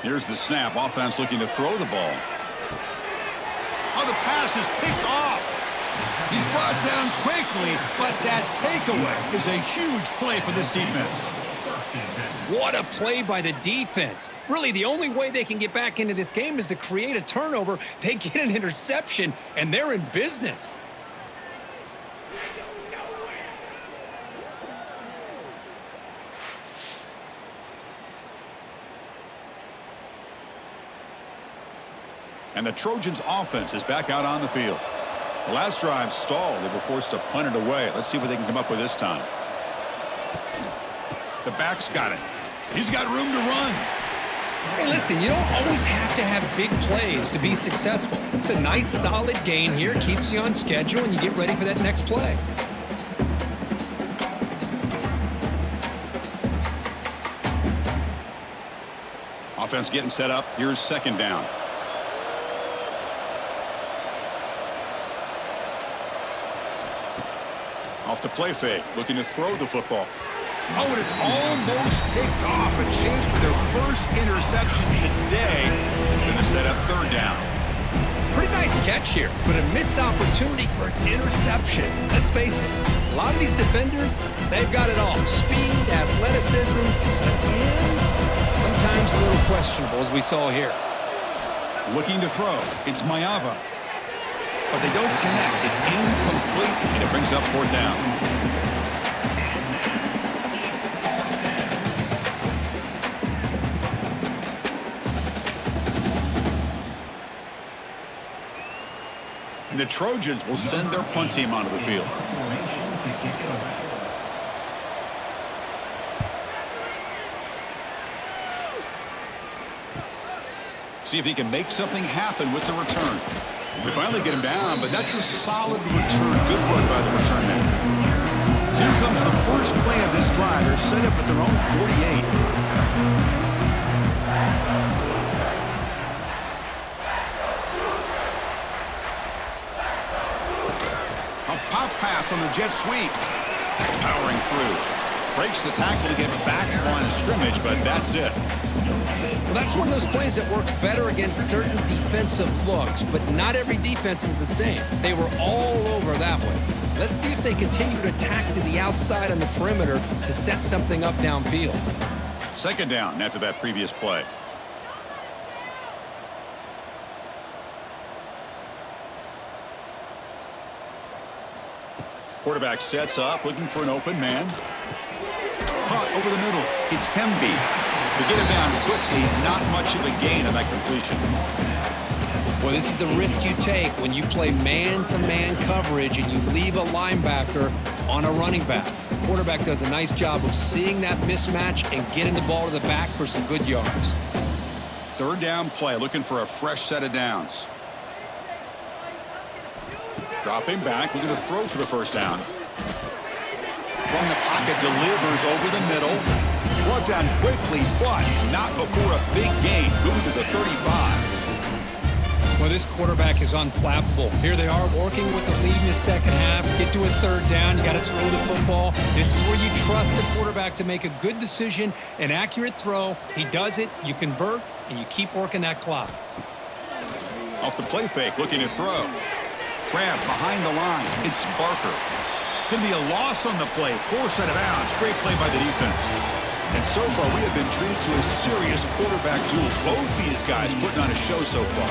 Here's the snap. Offense looking to throw the ball. Oh, the pass is picked off. He's brought down quickly, but that takeaway is a huge play for this defense. What a play by the defense. Really, the only way they can get back into this game is to create a turnover. They get an interception, and they're in business. And the Trojans offense is back out on the field. The last drive stalled. They were forced to punt it away. Let's see what they can come up with this time. The back's got it. He's got room to run. Hey, listen, you don't always have to have big plays to be successful. It's a nice, solid gain here. Keeps you on schedule, and you get ready for that next play. Offense getting set up. Here's second down. Off the play fake, looking to throw the football. Oh, and it's almost picked off. A chance for their first interception today. Going to set up third down. Pretty nice catch here, but a missed opportunity for an interception. Let's face it, a lot of these defenders, they've got it all. Speed, athleticism, but hands, sometimes a little questionable, as we saw here. Looking to throw. It's Mayava. But they don't connect. It's incomplete, and it brings up fourth down. And the Trojans will send their punt team onto the field. See if he can make something happen with the return. We finally get him down, but that's a solid return. Good work by the return man. So here comes the first play of this drive. They're set up at their own 48. A pop pass on the jet sweep. Powering through. Breaks the tackle to get back to the line of scrimmage, but that's it. Well, that's one of those plays that works better against certain defensive looks, but not every defense is the same. They were all over that one. Let's see if they continue to attack to the outside on the perimeter to set something up downfield. Second down after that previous play. Quarterback sets up, looking for an open man. Caught over the middle. It's Hemby. To get him down quickly, not much of a gain on that completion. Well, this is the risk you take when you play man-to-man coverage and you leave a linebacker on a running back. The quarterback does a nice job of seeing that mismatch and getting the ball to the back for some good yards. Third down play, looking for a fresh set of downs. Dropping back, looking to throw for the first down. From the pocket, delivers over the middle. Brought down quickly, but not before a big gain. Moving to the 35. Well, this quarterback is unflappable. Here they are working with the lead in the second half. Get to a third down. You got to throw the football. This is where you trust the quarterback to make a good decision, an accurate throw. He does it, you convert, and you keep working that clock. Off the play fake, looking to throw. Grab behind the line. It's Barker. It's going to be a loss on the play. Forced out of bounds. Great play by the defense. And so far, we have been treated to a serious quarterback duel. Both these guys putting on a show so far.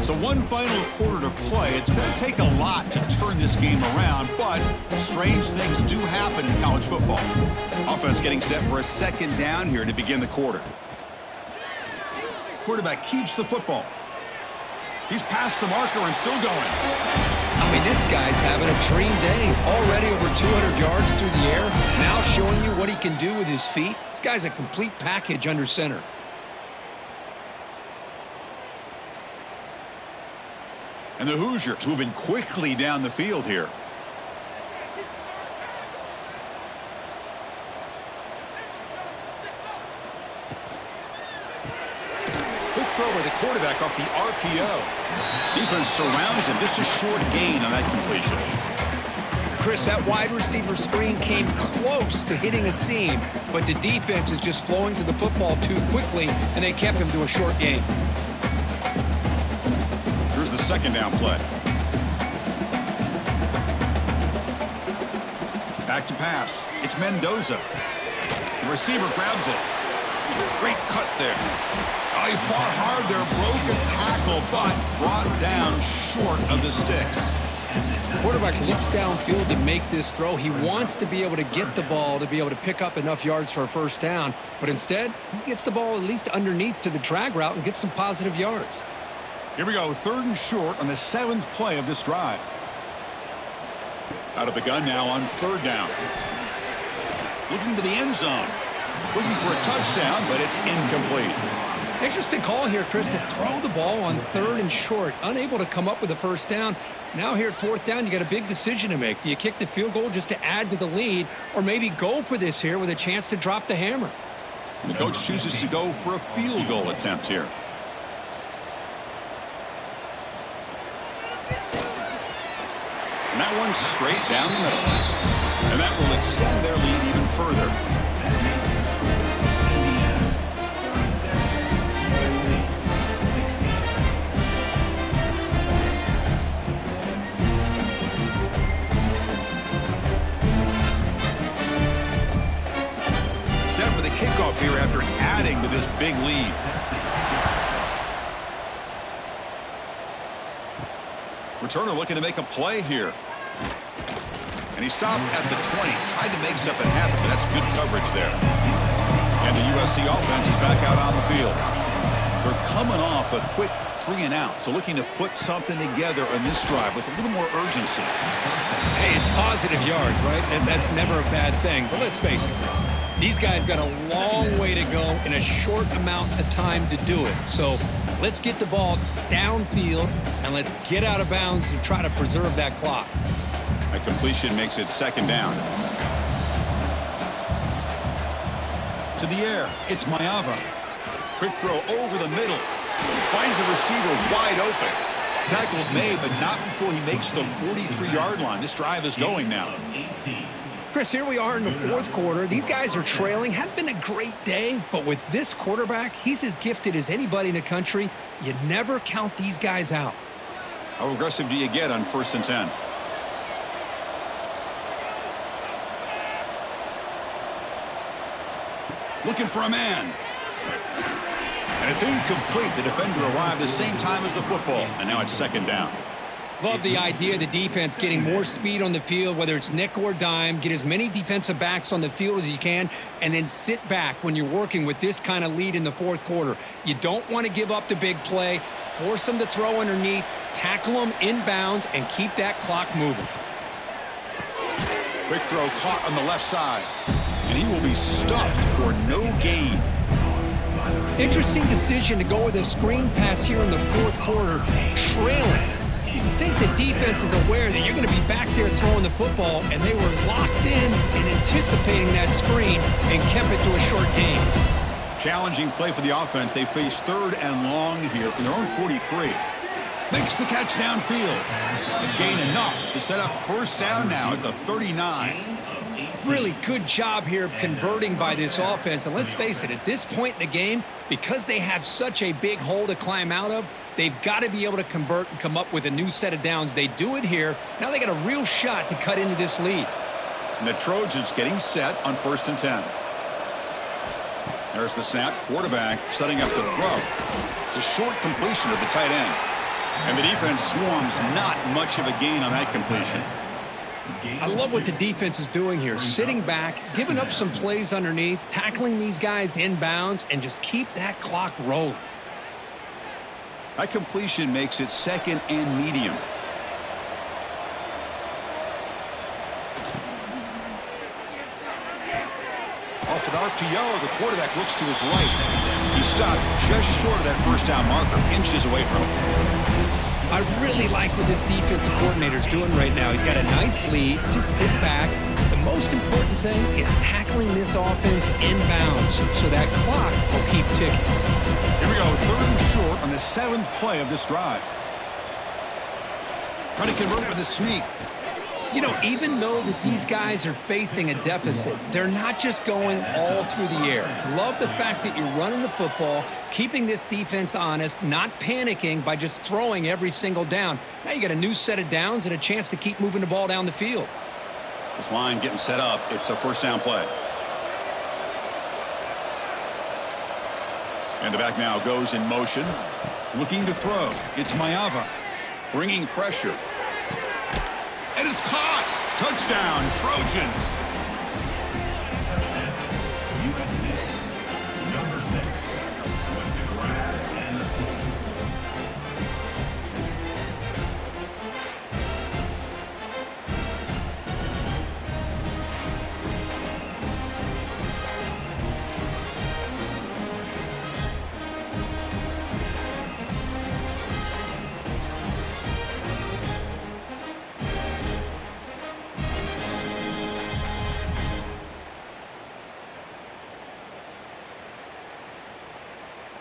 So one final quarter to play. It's going to take a lot to turn this game around, but strange things do happen in college football. Offense getting set for a second down here to begin the quarter. Quarterback keeps the football. He's past the marker and still going. I mean, this guy's having a dream day. Already over 200 yards through the air. Now showing you what he can do with his feet. This guy's a complete package under center. And the Hoosiers moving quickly down the field here. Quick throw by the quarterback off the RPO. Defense surrounds him. Just a short gain on that completion. Chris, that wide receiver screen came close to hitting a seam, but the defense is just flowing to the football too quickly, and they kept him to a short gain. Here's the second down play. Back to pass. It's Mendoza. The receiver grabs it. Great cut there. Oh, he fought hard there. Broke a tackle, but brought down short of the sticks. Quarterback looks downfield to make this throw. He wants to be able to get the ball to be able to pick up enough yards for a first down, but instead, he gets the ball at least underneath to the drag route and gets some positive yards. Here we go, third and short on the 7th play of this drive. Out of the gun now on third down. Looking to the end zone. Looking for a touchdown, but it's incomplete. Interesting call here, Chris, to throw the ball on third and short. Unable to come up with a first down. Now here at fourth down, you got a big decision to make. Do you kick the field goal just to add to the lead, or maybe go for this here with a chance to drop the hammer? The coach chooses to go for a field goal attempt here. And that one's straight down the middle. And that will extend their lead even further. Set for the kickoff here after adding to this big lead. Returner looking to make a play here. And he stopped at the 20. Tried to make something happen, but that's good coverage there. And the USC offense is back out on the field. They're coming off a quick 3-and-out, so looking to put something together on this drive with a little more urgency. Hey, it's positive yards, right? And that's never a bad thing. But let's face it, Chris. These guys got a long way to go in a short amount of time to do it. So let's get the ball downfield, and let's get out of bounds to try to preserve that clock. A completion makes it second down. To the air, it's Mayava. Quick throw over the middle. Finds the receiver wide open. Tackle's made, but not before he makes the 43-yard line. This drive is going now. Chris, here we are in the fourth quarter. These guys are trailing. Hadn't been a great day, but with this quarterback, he's as gifted as anybody in the country. You never count these guys out. How aggressive do you get on 1st and 10? Looking for a man. And it's incomplete. The defender arrived the same time as the football, and now it's second down. Love the idea of the defense getting more speed on the field, whether it's nickel or dime, get as many defensive backs on the field as you can, and then sit back when you're working with this kind of lead in the fourth quarter. You don't want to give up the big play, force them to throw underneath, tackle them inbounds, and keep that clock moving. Quick throw caught on the left side, and he will be stuffed for no gain. Interesting decision to go with a screen pass here in the fourth quarter, trailing. You think the defense is aware that you're going to be back there throwing the football, and they were locked in and anticipating that screen and kept it to a short gain. Challenging play for the offense. They face 3rd and long here from their own 43. Makes the catch downfield. A gain enough to set up first down now at the 39. Really good job here of converting by this offense. And let's face it, at this point in the game, because they have such a big hole to climb out of, they've got to be able to convert and come up with a new set of downs. They do it here. Now they got a real shot to cut into this lead. And the Trojans getting set on 1st and 10. There's the snap. Quarterback setting up the throw. It's a short completion of the tight end. And the defense swarms, not much of a gain on that completion. I love what the defense is doing here. Sitting back, giving up some plays underneath, tackling these guys inbounds, and just keep that clock rolling. That completion makes it 2nd and medium. Off an RPO, the quarterback looks to his right. He stopped just short of that first down marker, inches away from him. I really like what this defensive coordinator is doing right now. He's got a nice lead. Just sit back. The most important thing is tackling this offense inbounds so that clock will keep ticking. Here we go, 3rd and short on the 7th play of this drive. Trying to convert with a sneak. You know, even though that these guys are facing a deficit, they're not just going all through the air. Love the fact that you're running the football, keeping this defense honest, not panicking by just throwing every single down. Now you got a new set of downs and a chance to keep moving the ball down the field. This line getting set up. It's a 1st down play. And the back now goes in motion. Looking to throw. It's Mayava. Bringing pressure. And it's caught. Touchdown, Trojans. USC, number 6, with the grab and the steal.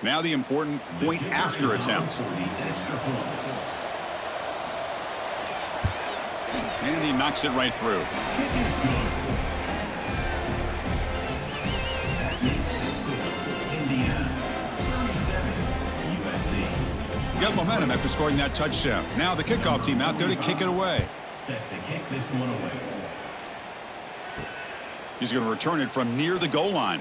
Now the important point after attempt. And he knocks it right through. That makes the score Indiana 37, USC. Got momentum after scoring that touchdown. Now the kickoff team out there to kick it away. Set to kick this one away. He's going to return it from near the goal line.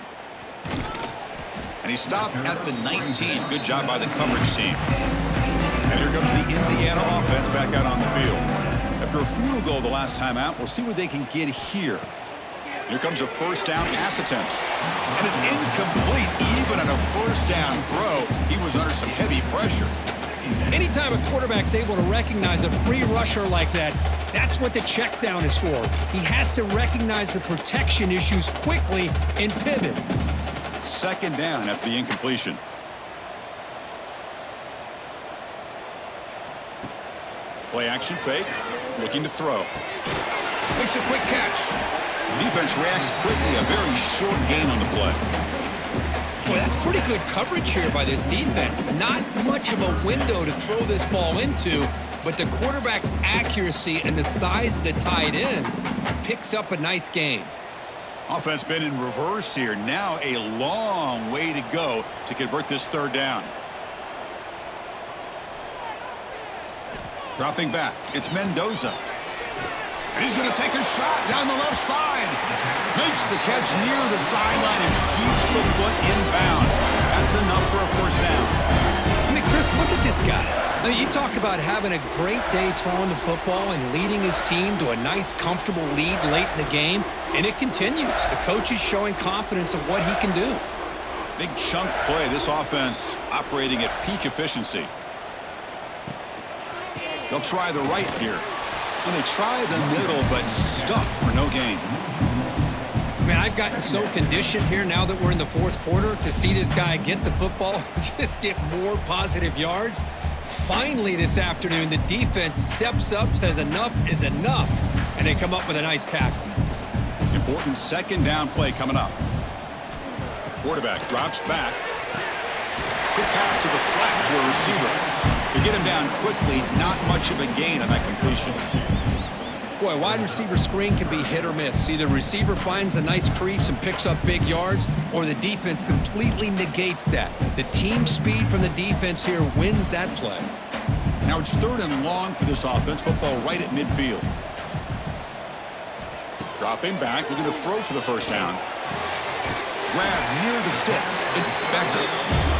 And he stopped at the 19. Good job by the coverage team. And here comes the Indiana offense back out on the field. After a field goal the last time out, we'll see what they can get here. Here comes a 1st down pass attempt. And it's incomplete. Even on a 1st down throw, he was under some heavy pressure. Anytime a quarterback's able to recognize a free rusher like that, that's what the check down is for. He has to recognize the protection issues quickly and pivot. 2nd down after the incompletion. Play action fake. Looking to throw. Makes a quick catch. Defense reacts quickly. A very short gain on the play. Boy, that's pretty good coverage here by this defense. Not much of a window to throw this ball into, but the quarterback's accuracy and the size of the tight end picks up a nice gain. Offense been in reverse here. Now a long way to go to convert this 3rd down. Dropping back. It's Mendoza. And he's going to take a shot down the left side. Makes the catch near the sideline and keeps the foot in bounds. That's enough for a 1st down. I mean, Chris, look at this guy. I mean, you talk about having a great day throwing the football and leading his team to a nice, comfortable lead late in the game, and it continues. The coach is showing confidence of what he can do. Big chunk play. This offense operating at peak efficiency. They'll try the right here. And they try the middle, but stuck for no gain. Man, I've gotten so conditioned here now that we're in the 4th quarter to see this guy get the football, just get more positive yards. Finally this afternoon, the defense steps up, says enough is enough, and they come up with a nice tackle. Important 2nd down play coming up. Quarterback drops back. Quick pass to the flat to a receiver. To get him down quickly, not much of a gain on that completion. Boy, wide receiver screen can be hit or miss. Either receiver finds a nice crease and picks up big yards, or the defense completely negates that. The team speed from the defense here wins that play. Now it's 3rd and long for this offense. Football right at midfield. Dropping back, looking to throw for the first down. Grab near the sticks. It's Becker.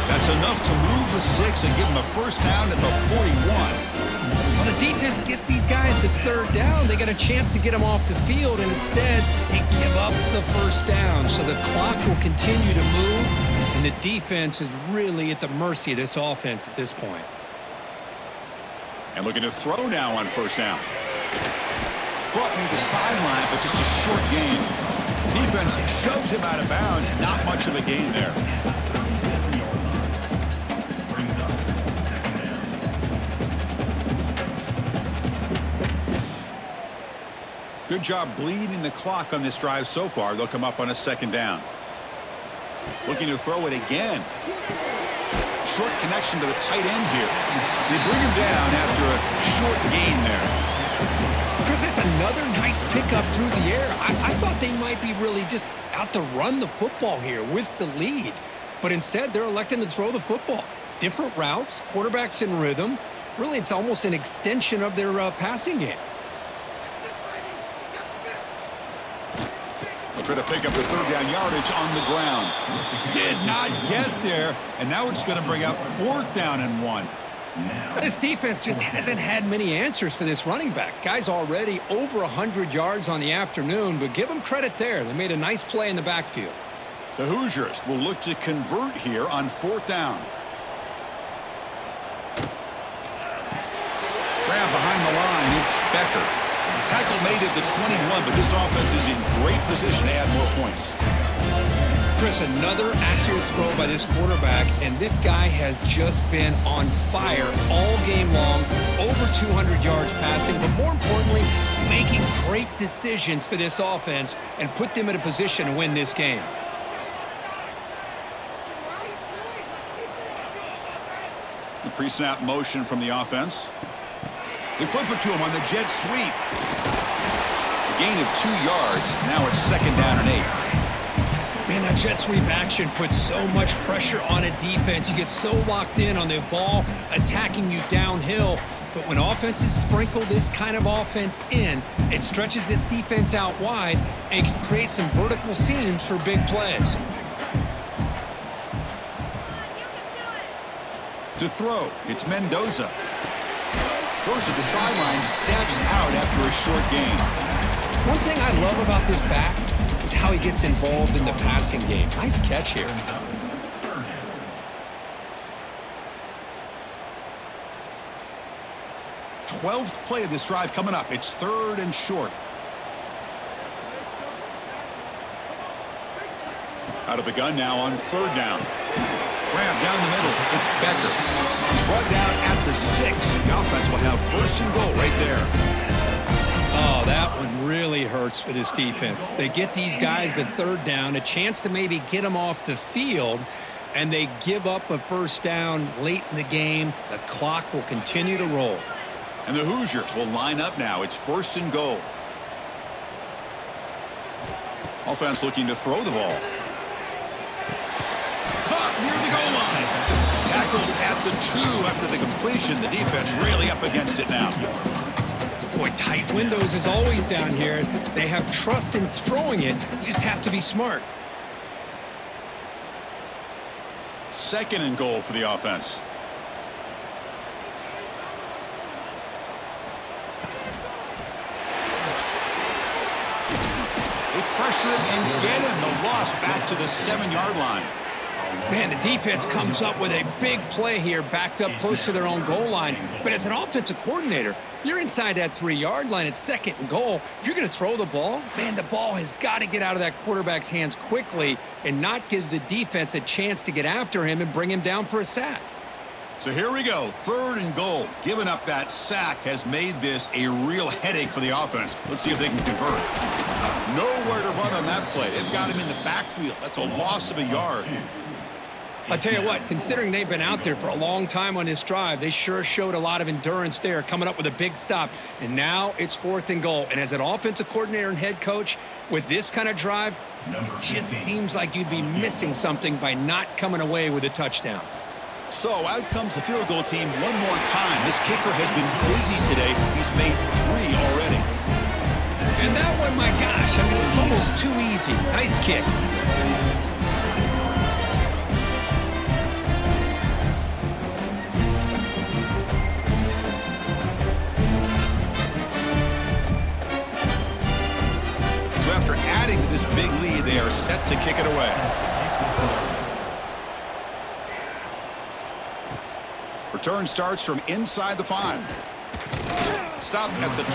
That's enough to move the sticks and give him a first down at the 41. Well, the defense gets these guys to 3rd down. They got a chance to get them off the field, and instead they give up the first down. So the clock will continue to move, and the defense is really at the mercy of this offense at this point. And looking to throw now on first down. Brought near the sideline, but just a short gain. Defense shoves him out of bounds. Not much of a gain there. Good job bleeding the clock on this drive so far. They'll come up on a 2nd down. Looking to throw it again. Short connection to the tight end here. They bring him down after a short gain there. Chris, that's another nice pickup through the air. I thought they might be really just out to run the football here with the lead. But instead, they're electing to throw the football. Different routes, quarterbacks in rhythm. Really, it's almost an extension of their passing game. They'll try to pick up the 3rd down yardage on the ground. Did not get there, and now it's going to bring up 4th down and 1. This defense just hasn't had many answers for this running back. Guy's already over 100 yards on the afternoon, but give them credit there. They made a nice play in the backfield. The Hoosiers will look to convert here on 4th down. Grab behind the line. It's Becker. Tackle made at the 21, but this offense is in great position to add more points. Chris, another accurate throw by this quarterback, and this guy has just been on fire all game long, over 200 yards passing, but more importantly, making great decisions for this offense and put them in a position to win this game. The pre-snap motion from the offense. They flip it to him on the jet sweep. A gain of 2 yards. Now it's 2nd down and 8. Man, that jet sweep action puts so much pressure on a defense. You get so locked in on the ball attacking you downhill. But when offenses sprinkle this kind of offense in, it stretches this defense out wide and can create some vertical seams for big plays. To throw, it's Mendoza. Goes to the sideline, steps out after a short gain. One thing I love about this back is how he gets involved in the passing game. Nice catch here. Twelfth play of this drive coming up. It's 3rd and short. Out of the gun now on 3rd down. Grab down the middle. It's Becker. He's brought down at the 6. The offense will have 1st and goal right there. Oh, that one really hurts for this defense. They get these guys to 3rd down, a chance to maybe get them off the field, and they give up a first down late in the game. The clock will continue to roll. And the Hoosiers will line up now. It's 1st and goal. Offense looking to throw the ball. Caught near the goal line. Tackled at the 2 after the completion. The defense really up against it now. Boy, tight windows is always down here. They have trust in throwing it. You just have to be smart. 2nd and goal for the offense. They pressure him and get him. The loss back to the 7-yard line. Man, the defense comes up with a big play here, backed up close to their own goal line. But as an offensive coordinator, you're inside that 3-yard line at 2nd and goal. If you're going to throw the ball, man, the ball has got to get out of that quarterback's hands quickly and not give the defense a chance to get after him and bring him down for a sack. So here we go, 3rd and goal. Giving up that sack has made this a real headache for the offense. Let's see if they can convert. Nowhere to run on that play. They've got him in the backfield. That's a loss of a yard. I'll tell you what, considering they've been out there for a long time on this drive, they sure showed a lot of endurance there, coming up with a big stop. And now it's 4th and goal. And as an offensive coordinator and head coach, with this kind of drive, it just seems like you'd be missing something by not coming away with a touchdown. So out comes the field goal team one more time. This kicker has been busy today. He's made 3 already. And that one, my gosh, I mean, it's almost too easy. Nice kick. After adding to this big lead, they are set to kick it away. Return starts from inside the 5. Stop at the 22.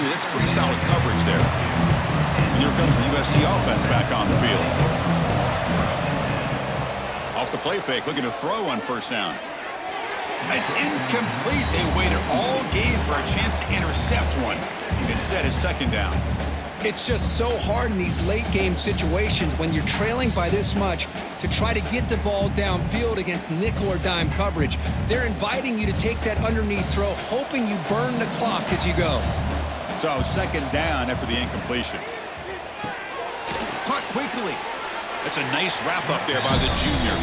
That's pretty solid coverage there. And here comes the USC offense back on the field. Off the play fake, looking to throw on 1st down. It's incomplete. They waited all game for a chance to intercept one. Instead, it's 2nd down. It's just so hard in these late-game situations when you're trailing by this much to try to get the ball downfield against nickel or dime coverage. They're inviting you to take that underneath throw, hoping you burn the clock as you go. So 2nd down after the incompletion. Caught quickly. That's a nice wrap-up there by the junior.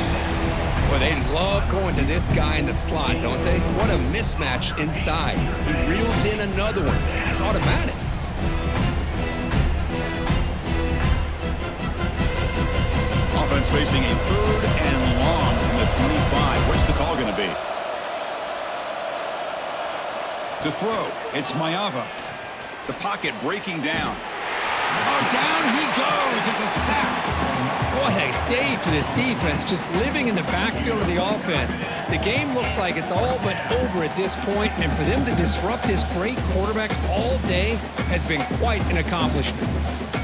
Well, they love going to this guy in the slot, don't they? What a mismatch inside. He reels in another one. This guy's automatic. Offense facing a 3rd and long from the 25. What's the call going to be? To throw, it's Maeva. The pocket breaking down. Oh, down he goes. It's a sack. What a day for this defense, just living in the backfield of the offense. The game looks like it's all but over at this point, and for them to disrupt this great quarterback all day has been quite an accomplishment.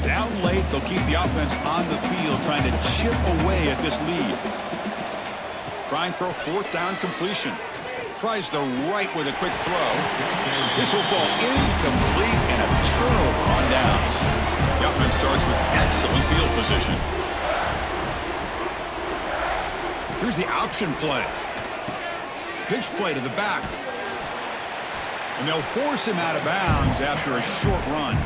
Down late, they'll keep the offense on the field, trying to chip away at this lead. Trying for a 4th down completion. Tries the right with a quick throw. This will fall incomplete and a turnover on downs. The offense starts with excellent field position. Here's the option play. Pitch play to the back. And they'll force him out of bounds after a short run.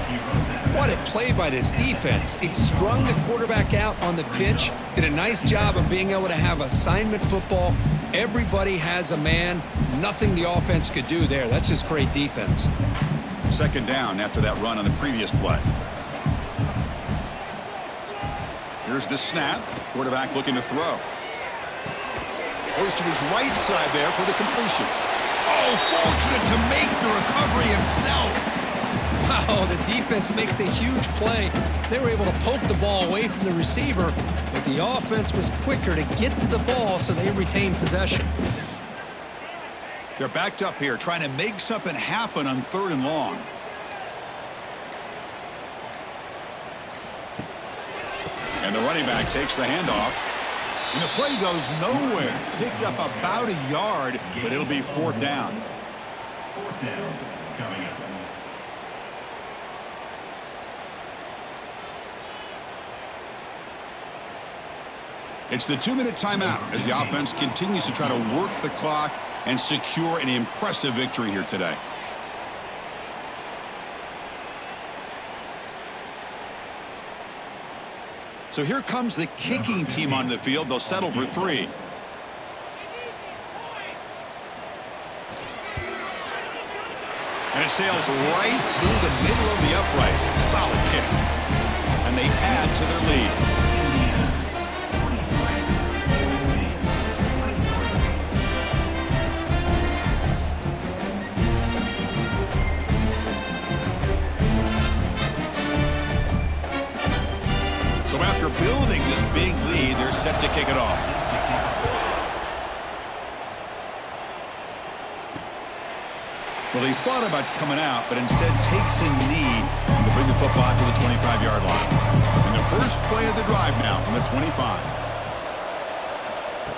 What a play by this defense. They strung the quarterback out on the pitch, did a nice job of being able to have assignment football. Everybody has a man. Nothing the offense could do there. That's just great defense. 2nd down after that run on the previous play. Here's the snap. Quarterback looking to throw. Goes to his right side there for the completion. Oh, fortunate to make the recovery himself. Wow, the defense makes a huge play. They were able to poke the ball away from the receiver, but the offense was quicker to get to the ball, so they retained possession. They're backed up here, trying to make something happen on 3rd and long. And the running back takes the handoff. And the play goes nowhere. Picked up about a yard, but it'll be 4th down. 4th down coming up. It's the 2-minute timeout as the offense continues to try to work the clock and secure an impressive victory here today. So here comes the kicking team on the field. They'll settle for 3. And it sails right through the middle of the uprights. Solid kick. And they add to their lead. So after building this big lead, they're set to kick it off. Well, he thought about coming out, but instead takes a knee to bring the football to the 25-yard line. And the first play of the drive now from the 25.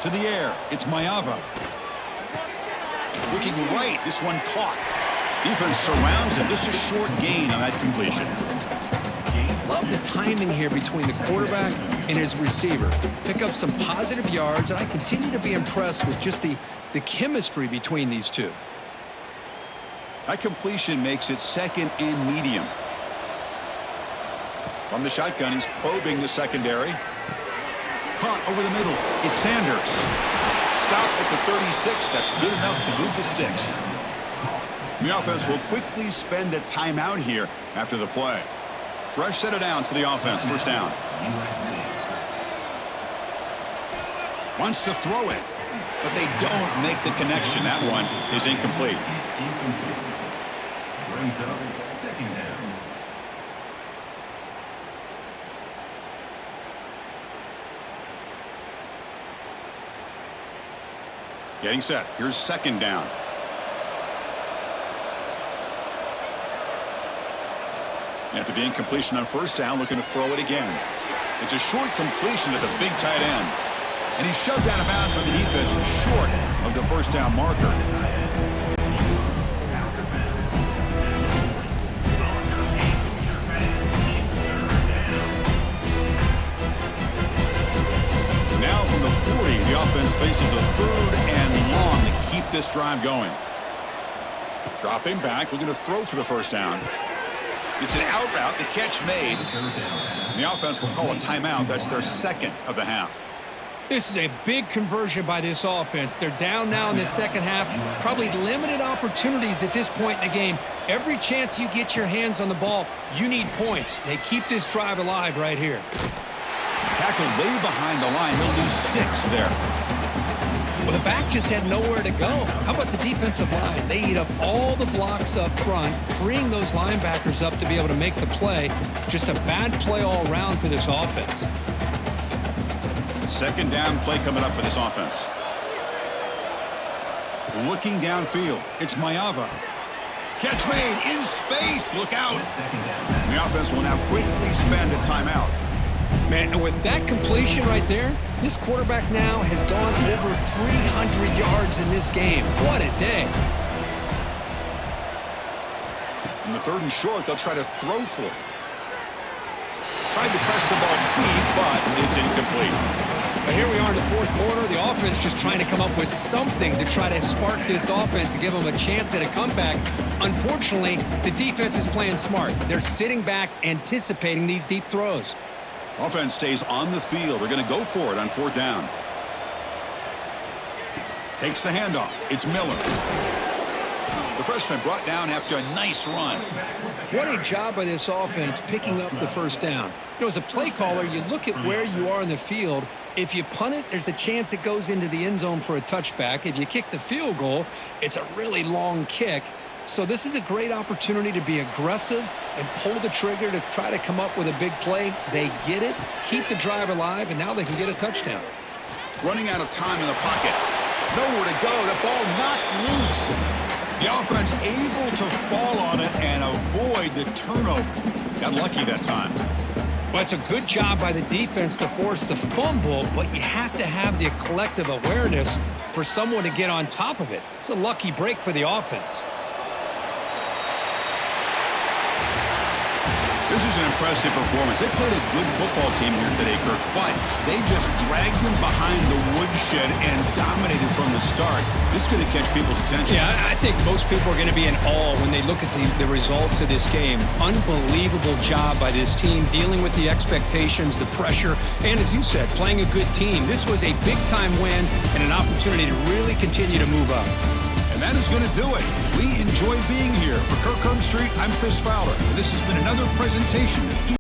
To the air, it's Maeva. Looking right, this one caught. Defense surrounds him, just a short gain on that completion. Love love the timing here between the quarterback and his receiver. Pick up some positive yards, and I continue to be impressed with just the chemistry between these two. That completion makes it second and medium. From the shotgun, he's probing the secondary. Caught over the middle. It's Sanders. Stopped at the 36. That's good enough to move the sticks. The offense will quickly spend a timeout here after the play. Fresh set of downs for the offense. First down. Wants to throw it, but they don't make the connection. That one is incomplete. Brings up second down. Getting set. Here's second down. After the incompletion on first down, looking to throw it again. It's a short completion to the big tight end. And he's shoved out of bounds by the defense short of the first down marker. Now from the 40, the offense faces a third and long to keep this drive going. Dropping back, looking to throw for the first down. It's an out route, the catch made. The offense will call a timeout. That's their second of the half. This is a big conversion by this offense. They're down now in the second half. Probably limited opportunities at this point in the game. Every chance you get your hands on the ball, you need points. They keep this drive alive right here. Tackled way behind the line. He'll lose 6 there. Well, the back just had nowhere to go. How about the defensive line? They eat up all the blocks up front, freeing those linebackers up to be able to make the play. Just a bad play all around for this offense. Second down play coming up for this offense. Looking downfield. It's Mayava. Catch made in space. Look out. The offense will now quickly spend a timeout. Man, and with that completion right there, this quarterback now has gone over 300 yards in this game. What a day. In the third and short, they'll try to throw for it. Tried to press the ball deep, but it's incomplete. But here we are in the fourth quarter. The offense just trying to come up with something to try to spark this offense to give them a chance at a comeback. Unfortunately, the defense is playing smart. They're sitting back, anticipating these deep throws. Offense stays on the field. They're going to go for it on fourth down. Takes the handoff. It's Miller. The freshman brought down after a nice run. What a job by this offense picking up the first down. You know, as a play caller, you look at where you are in the field. If you punt it, there's a chance it goes into the end zone for a touchback. If you kick the field goal, it's a really long kick. So this is a great opportunity to be aggressive and pull the trigger to try to come up with a big play. They get it, keep the drive alive, and now they can get a touchdown. Running out of time in the pocket. Nowhere to go. The ball knocked loose. The offense able to fall on it and avoid the turnover. Got lucky that time. Well, it's a good job by the defense to force the fumble, but you have to have the collective awareness for someone to get on top of it. It's a lucky break for the offense. This is an impressive performance. They played a good football team here today, Kirk, but they just dragged them behind the woodshed and dominated from the start. This is going to catch people's attention. Yeah, I think most people are going to be in awe when they look at the results of this game. Unbelievable job by this team, dealing with the expectations, the pressure, and as you said, playing a good team. This was a big-time win and an opportunity to really continue to move up. And that is going to do it. We enjoy being here. For Kirk Street, I'm Chris Fowler. And this has been another presentation of